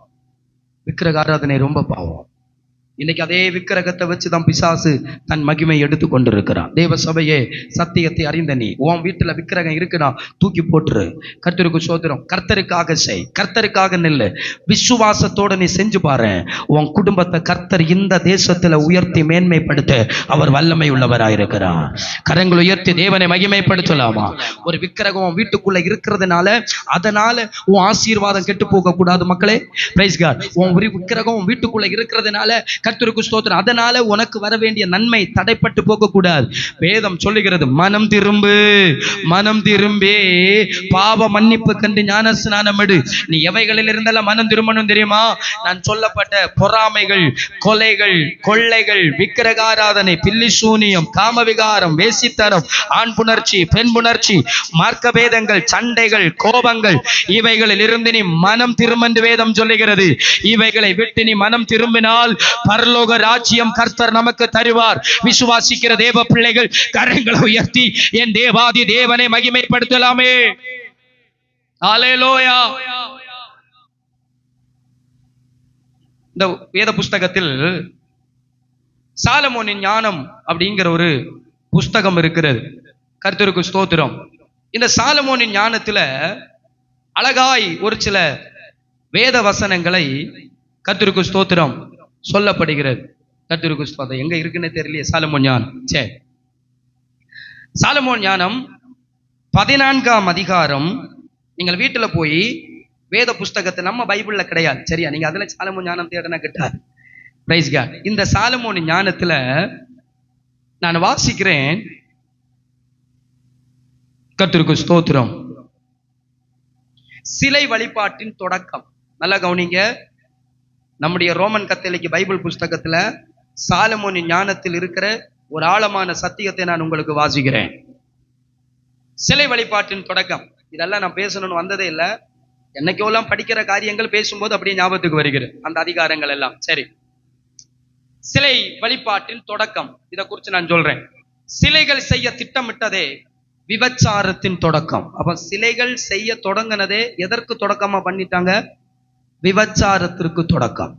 விக்கிரக ஆராதனை ரொம்ப பாவம். இன்னைக்கு அதே விக்கிரகத்தை வச்சுதான் பிசாசு தன் மகிமை எடுத்து கொண்டிருக்கிறான். தேவ சபையே, சத்தியத்தை அறிந்த நீ, உன் வீட்டுல விக்கிரகம் இருக்குன்னா தூக்கி போட்டுரு. கர்த்தருக்கு சோதரம். கர்த்தருக்காக செய், கர்த்தருக்காக நில்லு. விசுவாசத்தோட நீ செஞ்சு பாரு, உன் குடும்பத்தை கர்த்தர் இந்த தேசத்துல உயர்த்தி மேன்மைப்படுத்த அவர் வல்லமை உள்ளவராயிருக்கிறார். கரங்கள் உயர்த்தி தேவனை மகிமைப்படுத்தலாமா? ஒரு விக்கிரகம் உன் வீட்டுக்குள்ள இருக்கிறதுனால அதனால உன் ஆசீர்வாதம் கெட்டு போக கூடாது மக்களே. Praise God. உன் விக்கிரகம் உன் வீட்டுக்குள்ள இருக்கிறதுனால கர்த்தருக்கு ஸ்தோத்திரம், அதனால உனக்கு வர வேண்டிய நன்மை தடைப்பட்டு போக கூடாது. வேதம் சொல்லுகிறது, மனம் திரும்பு, மனம் திரும்பி பாவ மன்னிப்பு கண்டு ஞான ஸ்நானம் எடு. நீ எவைகளில் இருந்தெல்லாம் மனம் திரும்பணும் தெரியுமா? நான் சொல்லப்பட்ட பொறாமைகள், கொலைகள், கொள்ளைகள், விக்கிரகாராதனை, பில்லி சூனியம், காமவிகாரம், வேசித்தனம், ஆண் புணர்ச்சி, பெண் புணர்ச்சி, மார்க்க பேதங்கள், சண்டைகள், கோபங்கள், இவைகளில் இருந்து நீ மனம் திரும்ப வேதம் சொல்லுகிறது. இவைகளை விட்டு நீ மனம் திரும்பினால் பரலோக ராஜ்யம் கர்த்தர் நமக்கு தருவார். விசுவாசிக்கிற தேவ பிள்ளைகள் கரங்களை உயர்த்தி என் தேவாதி தேவனை மகிமைப்படுத்தலாமே. அல்லேலூயா. இந்த வேத புஸ்தகத்தில் சாலமோனின் ஞானம் அப்படிங்கிற ஒரு புஸ்தகம் இருக்கிறது. கர்த்தருக்கு ஸ்தோத்திரம். இந்த சாலமோனின் ஞானத்துல அழகாய் ஒரு சில வேத வசனங்களை கர்த்தருக்கு ஸ்தோத்திரம் சொல்லப்படுகிறது. கர்த்தருக்கு ஸ்தோத்திரம். எங்க இருக்குன்னு தெரியலையே சாலமோன் ஞானம். சரி, சாலமோன் ஞானம் 14ஆம் அதிகாரம். நீங்கள் வீட்டுல போய் வேத புஸ்தகத்தை, நம்ம பைபிள்ல கிடையாது சரியா, நீங்க அதுல சாலமோன் ஞானம் தேடனா கிட்டாது. Praise God. இந்த சாலமோன் ஞானத்துல நான் வாசிக்கிறேன். கர்த்தருக்கு ஸ்தோத்திரம். சிலை வழிபாட்டின் தொடக்கம். நல்லா கவனிங்க. நம்முடைய ரோமன் கத்தோலிக்க பைபிள் புஸ்தகத்துல சாலமோனின் ஞானத்தில் இருக்கிற ஒரு ஆழமான சத்தியத்தை நான் உங்களுக்கு வாசிக்கிறேன். சிலை வழிபாட்டின் தொடக்கம். இதெல்லாம் நான் பேசணும்னு வந்ததே இல்லை. என்னைக்கெல்லாம் படிக்கிற காரியங்கள் பேசும்போது அப்படியே ஞாபகத்துக்கு வருகிறது அந்த அதிகாரங்கள் எல்லாம். சரி, சிலை வழிபாட்டின் தொடக்கம், இதை குறித்து நான் சொல்றேன். சிலைகள் செய்ய திட்டமிட்டதே விபச்சாரத்தின் தொடக்கம். அப்ப சிலைகள் செய்ய தொடங்கினதே எதற்கு தொடக்கமா பண்ணிட்டாங்க? விபச்சாரத்திற்கு தொடக்கம்.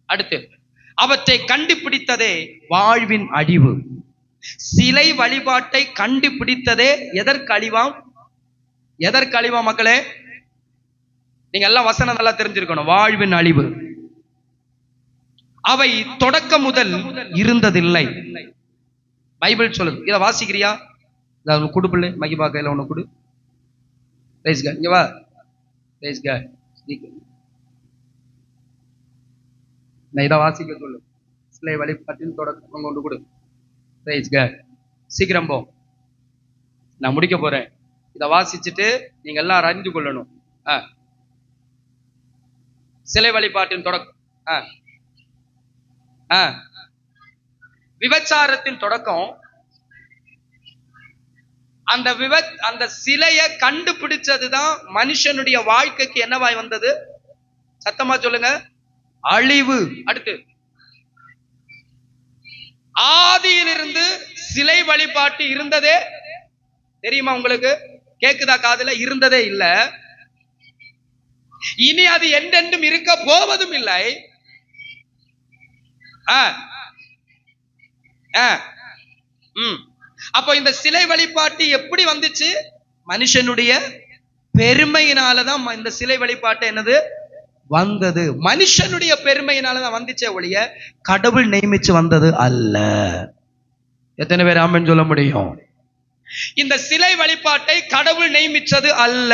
அடுத்து அவற்றை கண்டுபிடித்ததே வாழ்வின் அழிவு. சிலை வழிபாட்டை கண்டுபிடித்ததே எதற்கு அழிவாம்? எதற்கு அழிவாம் மக்களே? நீங்க எல்லாம் வசனம் நல்லா தெரிஞ்சிருக்கணும். வாழ்வின் அழிவு. அவை தொடக்க முதல் இருந்ததில்லை. பைபிள் சொல்லுது. இதை வாசிக்கிறியா? குடுப்பிள்ளை மகிபா கையில ஒண்ணு கொடு. இங்க வா. நான் இதை வாசிக்க சொல்லு. சிலை வழிபாட்டின் தொடக்கம் கொண்டு கொடு. சீக்கிரம் போ, நான் முடிக்க போறேன். இதை வாசிச்சுட்டு நீங்க எல்லாம் அறிந்து கொள்ளணும். சிலை வழிபாட்டின் தொடக்கம், விபச்சாரத்தின் தொடக்கம். அந்த சிலையை கண்டுபிடிச்சதுதான் மனுஷனுடைய வாழ்க்கைக்கு என்னவாய் வந்தது? சத்தமா சொல்லுங்க. அழிவு. அடுத்து ஆதியிலிருந்து சிலை வழிபாட்டு இருந்ததே தெரியுமா உங்களுக்கு? கேக்குதா காதுல? இருந்ததே இல்ல. இனி அது என்றென்றும் இருக்க போவதும் இல்லை. அப்போ இந்த சிலை வழிபாட்டு எப்படி வந்துச்சு? மனுஷனுடைய பெருமையினாலதான் இந்த சிலை வழிபாட்டு என்னது வந்தது. மனுஷனுடைய பெருமையினாலதான் வந்துச்சே ஒழிய கடவுள் நியமிச்சு வந்தது அல்ல. எத்தனை பேர் ஆமென் சொல்ல முடியும்? இந்த சிலை வழிபாட்டை கடவுள் நியமிச்சது அல்ல.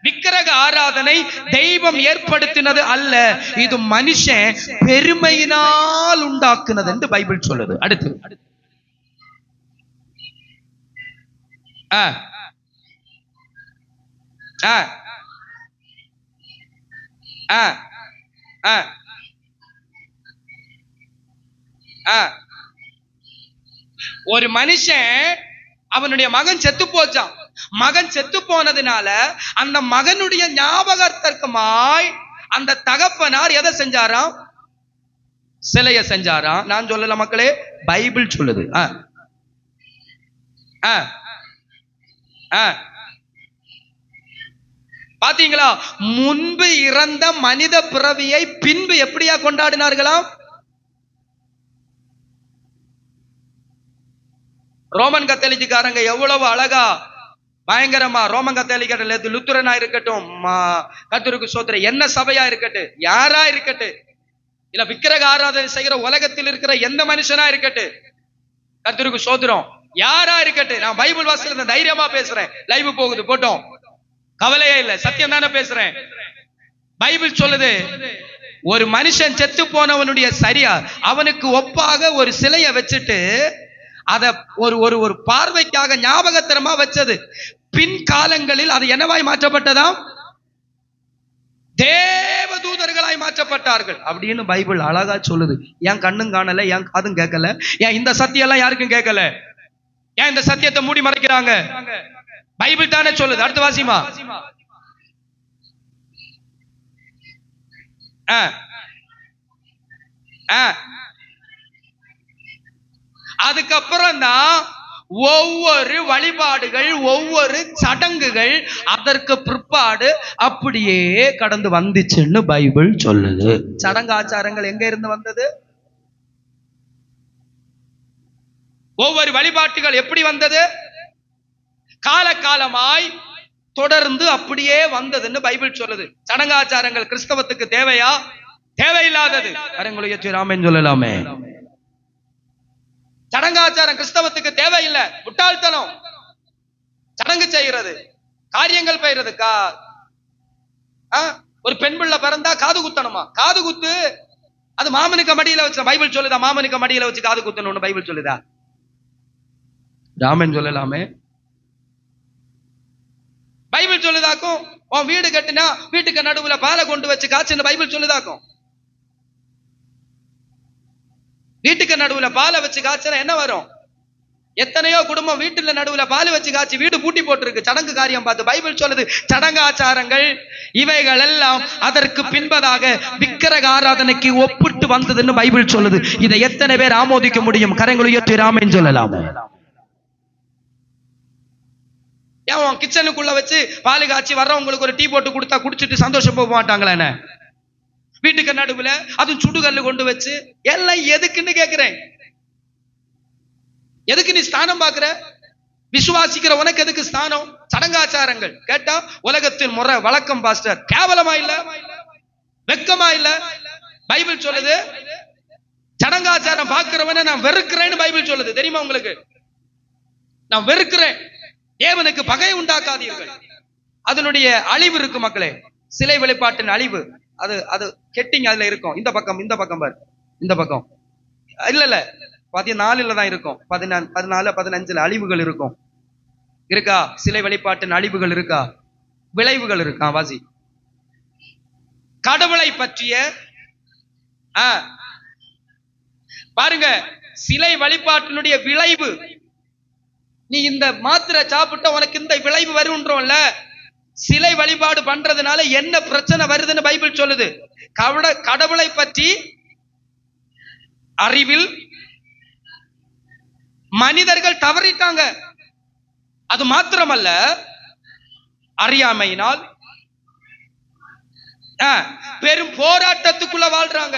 விக்கிரக ஆராதனை தெய்வம் ஏற்படுத்தினது அல்ல. இது மனுஷன் பெருமையினால் உண்டாக்குனது என்று பைபிள் சொல்லுது. அடுத்து ஒரு மனுஷன் அவனுடைய மகன் செத்து போச்சான். மகன் செத்து போனதுனால அந்த மகனுடைய ஞாபகத்திற்குமாய் அந்த தகப்பனார் எதை செஞ்சாராம்? சிலைய செஞ்சாராம். நான் சொல்லல மக்களே, பைபிள் சொல்லுது. பாத்தீங்களா? முன்பு இறந்த மனித பிறவியை பின்பு எப்படியா கொண்டாடினார்களாம்? ரோமன் கத்தோலிக்காரங்க எவ்வளவு அழகா பயங்கரமா, ரோமன் கத்தோலிக்க லுத்துரனா இருக்கட்டும், கர்த்தருக்கு ஸ்தோத்திரம், என்ன சபையா இருக்கட்டும், யாரா இருக்கட்டும், இல்ல விக்கிரக ஆராதனை செய்கிற உலகத்தில் இருக்கிற எந்த மனுஷனா இருக்கட்டும், கர்த்தருக்கு ஸ்தோத்திரம், யாரா இருக்கட்டும், நான் பைபிள் வாசல்ல தைரியமா பேசுறேன். லைவ் போகுது, போட்டோம், கவலையே இல்லை, சத்தியம் தானே பேசுறேன். பைபிள் சொல்லுது, ஒரு மனுஷன் செத்து போனவனுடைய சரியா அவனுக்கு ஒப்பாக ஒரு சிலையை வச்சுட்டு அத ஒரு ஒரு பார்வைக்காக ஞாபகத்தனமா வச்சது. பின் காலங்களில் அது என்னவாய் மாற்றப்பட்டதாம்? தேவதூதர்களாய் மாற்றப்பட்டார்கள் அப்படின்னு பைபிள் அழகா சொல்லுது. என் கண்ணும் காணல, என் காதும் கேட்கல, ஏன் இந்த சத்தியம் எல்லாம் யாருக்கும் கேட்கல? ஏன் இந்த சத்தியத்தை மூடி மறைக்கிறாங்க? பைபிள் தானே சொல்லுது. அடுத்த வாசிமா. அதுக்கப்புறம் தான் ஒவ்வொரு வழிபாடுகள், ஒவ்வொரு சடங்குகள் அதற்கு பிற்பாடு அப்படியே கடந்து வந்துச்சுன்னு பைபிள் சொல்லுது. சடங்கு ஆச்சாரங்கள் எங்க இருந்து வந்தது? ஒவ்வொரு வழிபாட்டுகள் எப்படி வந்தது? காலகாலமாய் தொடர்ந்து அப்படியே வந்ததுன்னு பைபிள் சொல்லுது. சடங்காச்சாரங்கள் கிறிஸ்தவத்துக்கு தேவையா? தேவையில்லாதது. ஆமென் சொல்லலாமே. சடங்காச்சாரம் கிறிஸ்தவத்துக்கு தேவையில்லை, முட்டாள்தனம். சடங்கு செய்கிறது, காரியங்கள் பெயறதுக்கா? ஒரு பெண் பிள்ளை பிறந்தா காது குத்தணுமா? காது குத்து, அது மாமனுக்கு மடியில வச்சு பைபிள் சொல்லுதா? மாமனுக்கு மடியில வச்சு காது குத்தணும்னு பைபிள் சொல்லுதா? ஆமென் சொல்லலாமே. பைபிள் சொல்லுதாக்கும். உன் வீடு கட்டினா வீட்டுக்கு நடுவுல பாலை கொண்டு வச்சு காய்ச்சுன்னு பைபிள் சொல்லுதாக்கும். வீட்டுக்கு நடுவுல பாலை வச்சு காய்ச்சனா என்ன வரும்? எத்தனையோ குடும்பம் வீட்டுல நடுவுல பால் வச்சு காய்ச்சி வீடு பூட்டி போட்டிருக்கு சடங்கு காரியம் பார்த்து. பைபிள் சொல்லுது, சடங்கு ஆச்சாரங்கள் இவைகள் எல்லாம் அதற்கு பின்பதாக விக்கிரக ஆராதனைக்கு ஒப்பிட்டு வந்ததுன்னு பைபிள் சொல்லுது. இதை எத்தனை பேர் ஆமோதிக்க முடியும்? கரங்களை உயர்த்தி ஆமென் சொல்லலாம். ஏன் உன் கிச்சனுக்குள்ள வச்சு பால் காய்ச்சி வர்றவங்களுக்கு ஒரு டீ போட்டு கொடுத்தா குடிச்சிட்டு சந்தோஷம் போக மாட்டாங்களா? என்ன வீட்டுக்கு நடுவுல அதுவும் சுடுகல்லு கொண்டு வச்சு எல்லாம் எதுக்குன்னு கேக்குறேன். எதுக்கு நீ ஸ்தானம் பாக்குற? விசுவாசிக்கிற உனக்கு எதுக்கு ஸ்தானம்? சடங்காச்சாரங்கள் கேட்டா உலகத்தின் முறை வழக்கம் பாஸ்டர். கேவலமா இல்ல? வெக்கமா இல்ல? பைபிள் சொல்லுது, சடங்காச்சாரம் பாக்குறவன நான் வெறுக்கிறேன்னு பைபிள் சொல்லுது. தெரியுமா உங்களுக்கு? நான் வெறுக்கிறேன். தேவனுக்கு பகை உண்டாக்காதீர்கள். அதனுடைய அழிவு இருக்கு மக்களே. சிலை வழிபாட்டின் அழிவு அது அது கெட்டிங் அதுல இருக்கும். இந்த பக்கம் இந்த பக்கம் பாரு, இந்த பக்கம் இல்ல 14 தான் இருக்கும். 14 15 அழிவுகள் இருக்கும். இருக்கா? சிலை வழிபாட்டின் அழிவுகள் இருக்கா? விளைவுகள் இருக்கா? வாசி. கடவுளை பற்றிய பாருங்க, சிலை வழிபாட்டினுடைய விளைவு. நீ இந்த மாத்திரை சாப்பிட்ட உனக்கு இந்த விளைவு வரும்ன்றோம்ல. சிலை வழிபாடு பண்றதுனால என்ன பிரச்சனை வருதுன்னு பைபிள் சொல்லுது. கடவுளை பற்றி அறிவில் மனிதர்கள் தவறிட்டாங்க. அது மாத்திரமல்ல, அறியாமையினால் பெரும் போராட்டத்துக்குள்ள வாழ்றாங்க.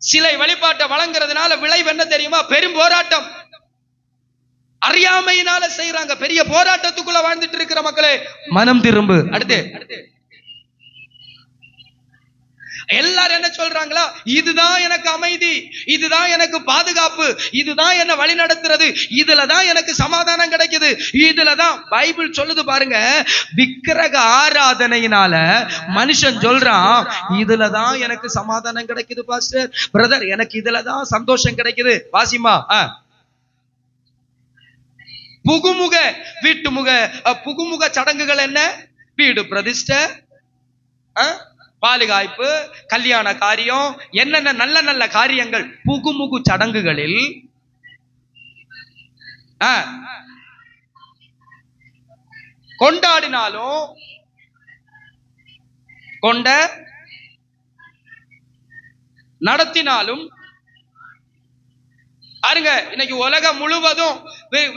சிலை வழிபாட்டை வழங்குறதுனால விளைவு என்ன தெரியுமா? பெரும் போராட்டம். அறியாமையினால செய்யறாங்க. பெரிய போராட்டத்துக்குள்ள வாழ்ந்துட்டு இருக்கிற மக்களே, மனம் திரும்பு. அடுத்து எல்லாரும் என்ன சொல்றாங்களா? இதுதான் எனக்கு அமைதி, இதுதான் எனக்கு பாதுகாப்பு, இதுதான் என்ன வழி நடத்துறது, இதுலதான் எனக்கு சமாதானம் கிடைக்குது, இதுலதான். பைபிள் சொல்லுது பாருங்க, விக்கிரக ஆராதனையினால மனுஷன் சொல்றான், இதுலதான் எனக்கு சமாதானம் கிடைக்குது பாஸ்டர், பிரதர், எனக்கு இதுலதான் சந்தோஷம் கிடைக்குது. வாசிமா, புகுமுக வீட்டுமுக புகுமுக சடங்குகள் என்ன? வீடு பிரதிஷ்டை, பாலுகாய்ப்பு, கல்யாண காரியம், என்னென்ன நல்ல நல்ல காரியங்கள் புகுமுகு சடங்குகளில் கொண்டாடினாலும் கொண்ட நடத்தினாலும் பாருங்க, இன்னைக்கு உலகம் முழுவதும்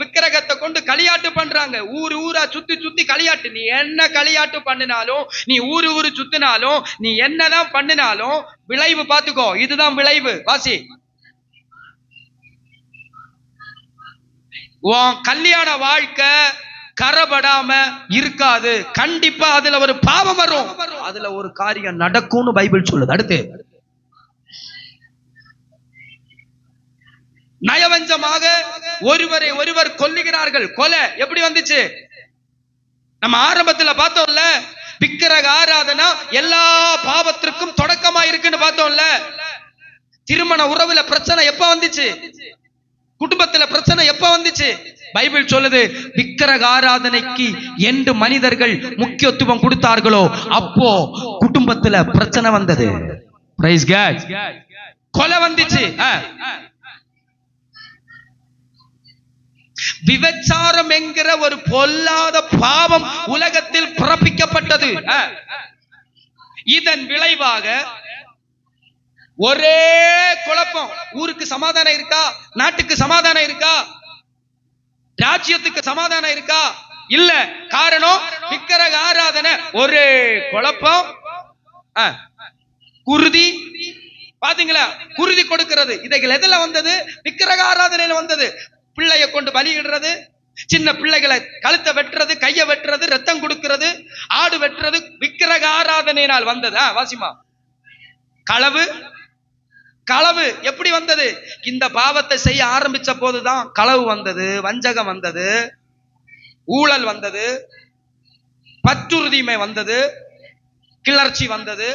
விக்கிரகத்தை கொண்டு களியாட்டு பண்றாங்க. ஊரு ஊரா சுத்தி சுத்தி களியாட்டு. நீ என்ன களியாட்டு பண்ணினாலும், நீ ஊரு சுத்தினாலும், நீ என்னதான் பண்ணினாலும் விளைவு பார்த்துக்கோ. இதுதான் விளைவு. வாசி, உன் கல்யாண வாழ்க்கை கரபடாம இருக்காது. கண்டிப்பா அதுல ஒரு பாவம் வரும், அதுல ஒரு காரியம் நடக்கும்னு பைபிள் சொல்லுது. அடுத்து நயவஞ்சமாக ஒருவரை ஒருவர் கொல்லுகிறார்கள். கொலை எப்படி வந்துச்சு? நம்ம ஆரம்பத்துல பார்த்தோம்ல, விக்கிரக ஆராதனா எல்லா பாவத்திற்கும் தொடக்கமா இருக்குன்னு பார்த்தோம்ல. திருமண உறவுல பிரச்சனை எப்ப வந்துச்சு? குடும்பத்துல பிரச்சனை எப்ப வந்துச்சு? பைபிள் சொல்லுது, விக்கிரக ஆராதனைக்கு என்று மனிதர்கள் முக்கியத்துவம் கொடுத்தார்களோ அப்போ குடும்பத்துல பிரச்சனை வந்தது. Praise God. கொலை வந்துச்சு. விபச்சாரம் என்கிற ஒரு பொல்லாத பாவம் உலகத்தில் பிறப்பிக்கப்பட்டது. இதன் விளைவாக ஒரே குழப்பம். ஊருக்கு சமாதானம் இருக்கா? நாட்டுக்கு சமாதானம் இருக்கா? ராஜ்யத்துக்கு சமாதானம் இருக்கா? இல்ல. காரணம் விக்கிரக ஆராதனை. ஒரே குழப்பம். குருதி பாத்தீங்களா? குருதி கொடுக்கிறது. இதைகள் எதுல வந்தது? விக்கிரக ஆராதனையில வந்தது. பிள்ளைய கொண்டு பலியிடுறது, சின்ன பிள்ளைகளை கழுத்தை வெட்டுறது, கையை வெட்டுறது, ரத்தம் கொடுக்கிறது, ஆடு வெட்டுறது விக்கிரக ஆராதனையினால் வந்தது. வாசிமா, களவு. களவு எப்படி வந்தது? இந்த பாவத்தை செய்ய ஆரம்பிச்ச போதுதான் களவு வந்தது, வஞ்சகம் வந்தது, ஊழல் வந்தது, பற்றுறுதிமை வந்தது, கிளர்ச்சி வந்தது.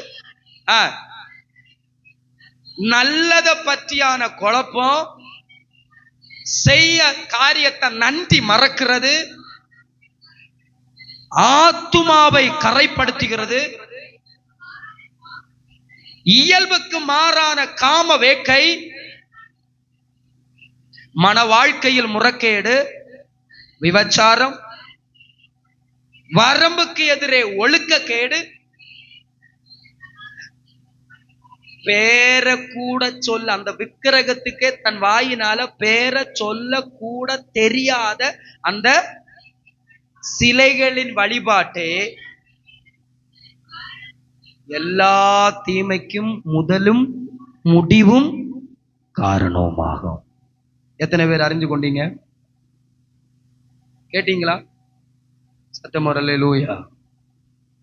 நல்லத பற்றியான குழப்பம், செய்ய காரியத்தை நன்றி மறக்கிறது, ஆத்துமாவை கரைப்படுத்துகிறது, இயல்புக்கு மாறான காம வேட்கை, மன வாழ்க்கையில் முறைகேடு, விபச்சாரம், வரம்புக்கு எதிரே ஒழுக்கக்கேடு, பேரை கூட சொல்ல, அந்த விக்கிரகத்துக்கே தன் வாயினால பேரை சொல்ல கூட தெரியாத அந்த சிலைகளின் வழிபாட்டே எல்லா தீமைக்கும் முதலும் முடிவும் காரணமாகும். எத்தனை பேர் அறிஞ்சு கொண்டீங்க? கேட்டீங்களா? சத்தம் ஒரு அல்லேலூயா,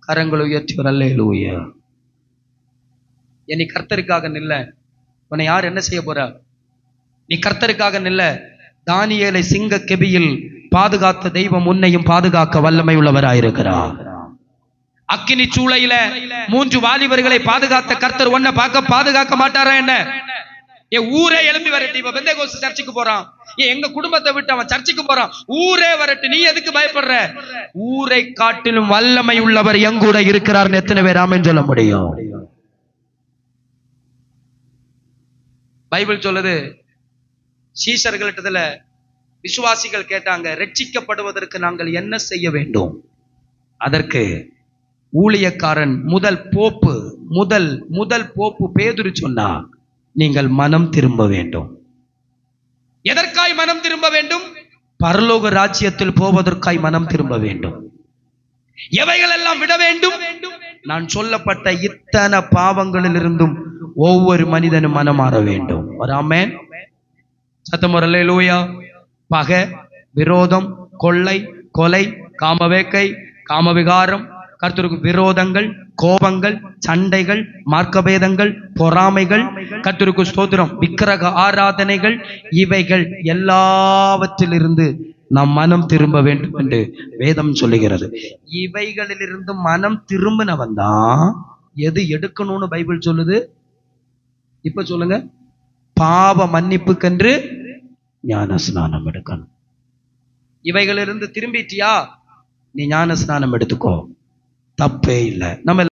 கரங்களை உயர்த்தி ஒரு அல்லேலூயா. நீ கர்த்தருக்காக நில்ல. உன்னை யார் என்ன செய்ய போற? நீ கர்த்தருக்காக நில்ல. தானியேலை சிங்க கெபியில் பாதுகாத்த தெய்வம் உன்னையும் பாதுகாக்க வல்லமை உள்ளவராயிருக்கிறார். அக்கினி சூளையில 3 வாலிபர்களை பாதுகாத்த கர்த்தர் உன்னை பாதுகாக்க மாட்டாரா என்ன? என் ஊரே எழும்பி வரட்டு. இப்ப பெந்தேகோஸ்து சர்ச்சுக்கு போறான், எங்க குடும்பத்தை விட்டு அவன் சர்ச்சுக்கு போறான், ஊரே வரட்டு, நீ எதுக்கு பயப்படுற? ஊரை காட்டிலும் வல்லமை உள்ளவர் எங்கூட இருக்கிறார். எத்தனை பேர் ஆமென் சொல்ல முடியும்? பைபிள் சொல்லுது, சீஷர்களிடத்துல விசுவாசிகள் கேட்டாங்க, ரட்சிக்கப்படுவதற்கு நாங்கள் என்ன செய்ய வேண்டும்? அதற்கு ஊழியக்காரன் முதல் போப்பு பேதுரு சொன்னா, நீங்கள் மனம் திரும்ப வேண்டும். எதற்காய் மனம் திரும்ப வேண்டும்? பரலோக ராஜ்யத்தில் போவதற்காய் மனம் திரும்ப வேண்டும். எவைகள் எல்லாம் விட வேண்டும்? நான் சொல்லப்பட்ட இத்தனை பாவங்களில் இருந்தும் ஒவ்வொரு மனிதனும் மனமாற வேண்டும். ஒரு ஆமென். சத்தம் ஒரு அல்லேலூயா. பகை, விரோதம், கொள்ளை, கொலை, காமவேக்கை, காமவிகாரம், கர்த்தருக்கு விரோதங்கள், கோபங்கள், சண்டைகள், மார்க்கபேதங்கள், பொறாமைகள், கர்த்தருக்கு ஸ்தோத்திரம், விக்கிரக ஆராதனைகள், இவைகள் எல்லாவற்றிலிருந்து நாம் மனம் திரும்ப வேண்டும் என்று வேதம் சொல்லுகிறது. இவைகளிலிருந்து மனம் திரும்பினவன் தான் எது எடுக்கணும்னு பைபிள் சொல்லுது? இப்ப சொல்லுங்க. பாவ மன்னிப்புக்கென்று ஞான ஸ்நானம் எடுக்கணும். இவைகளிலிருந்து திரும்பிட்டியா, நீ ஞான ஸ்நானம் எடுத்துக்கோ, தப்பே இல்லை. நம்ம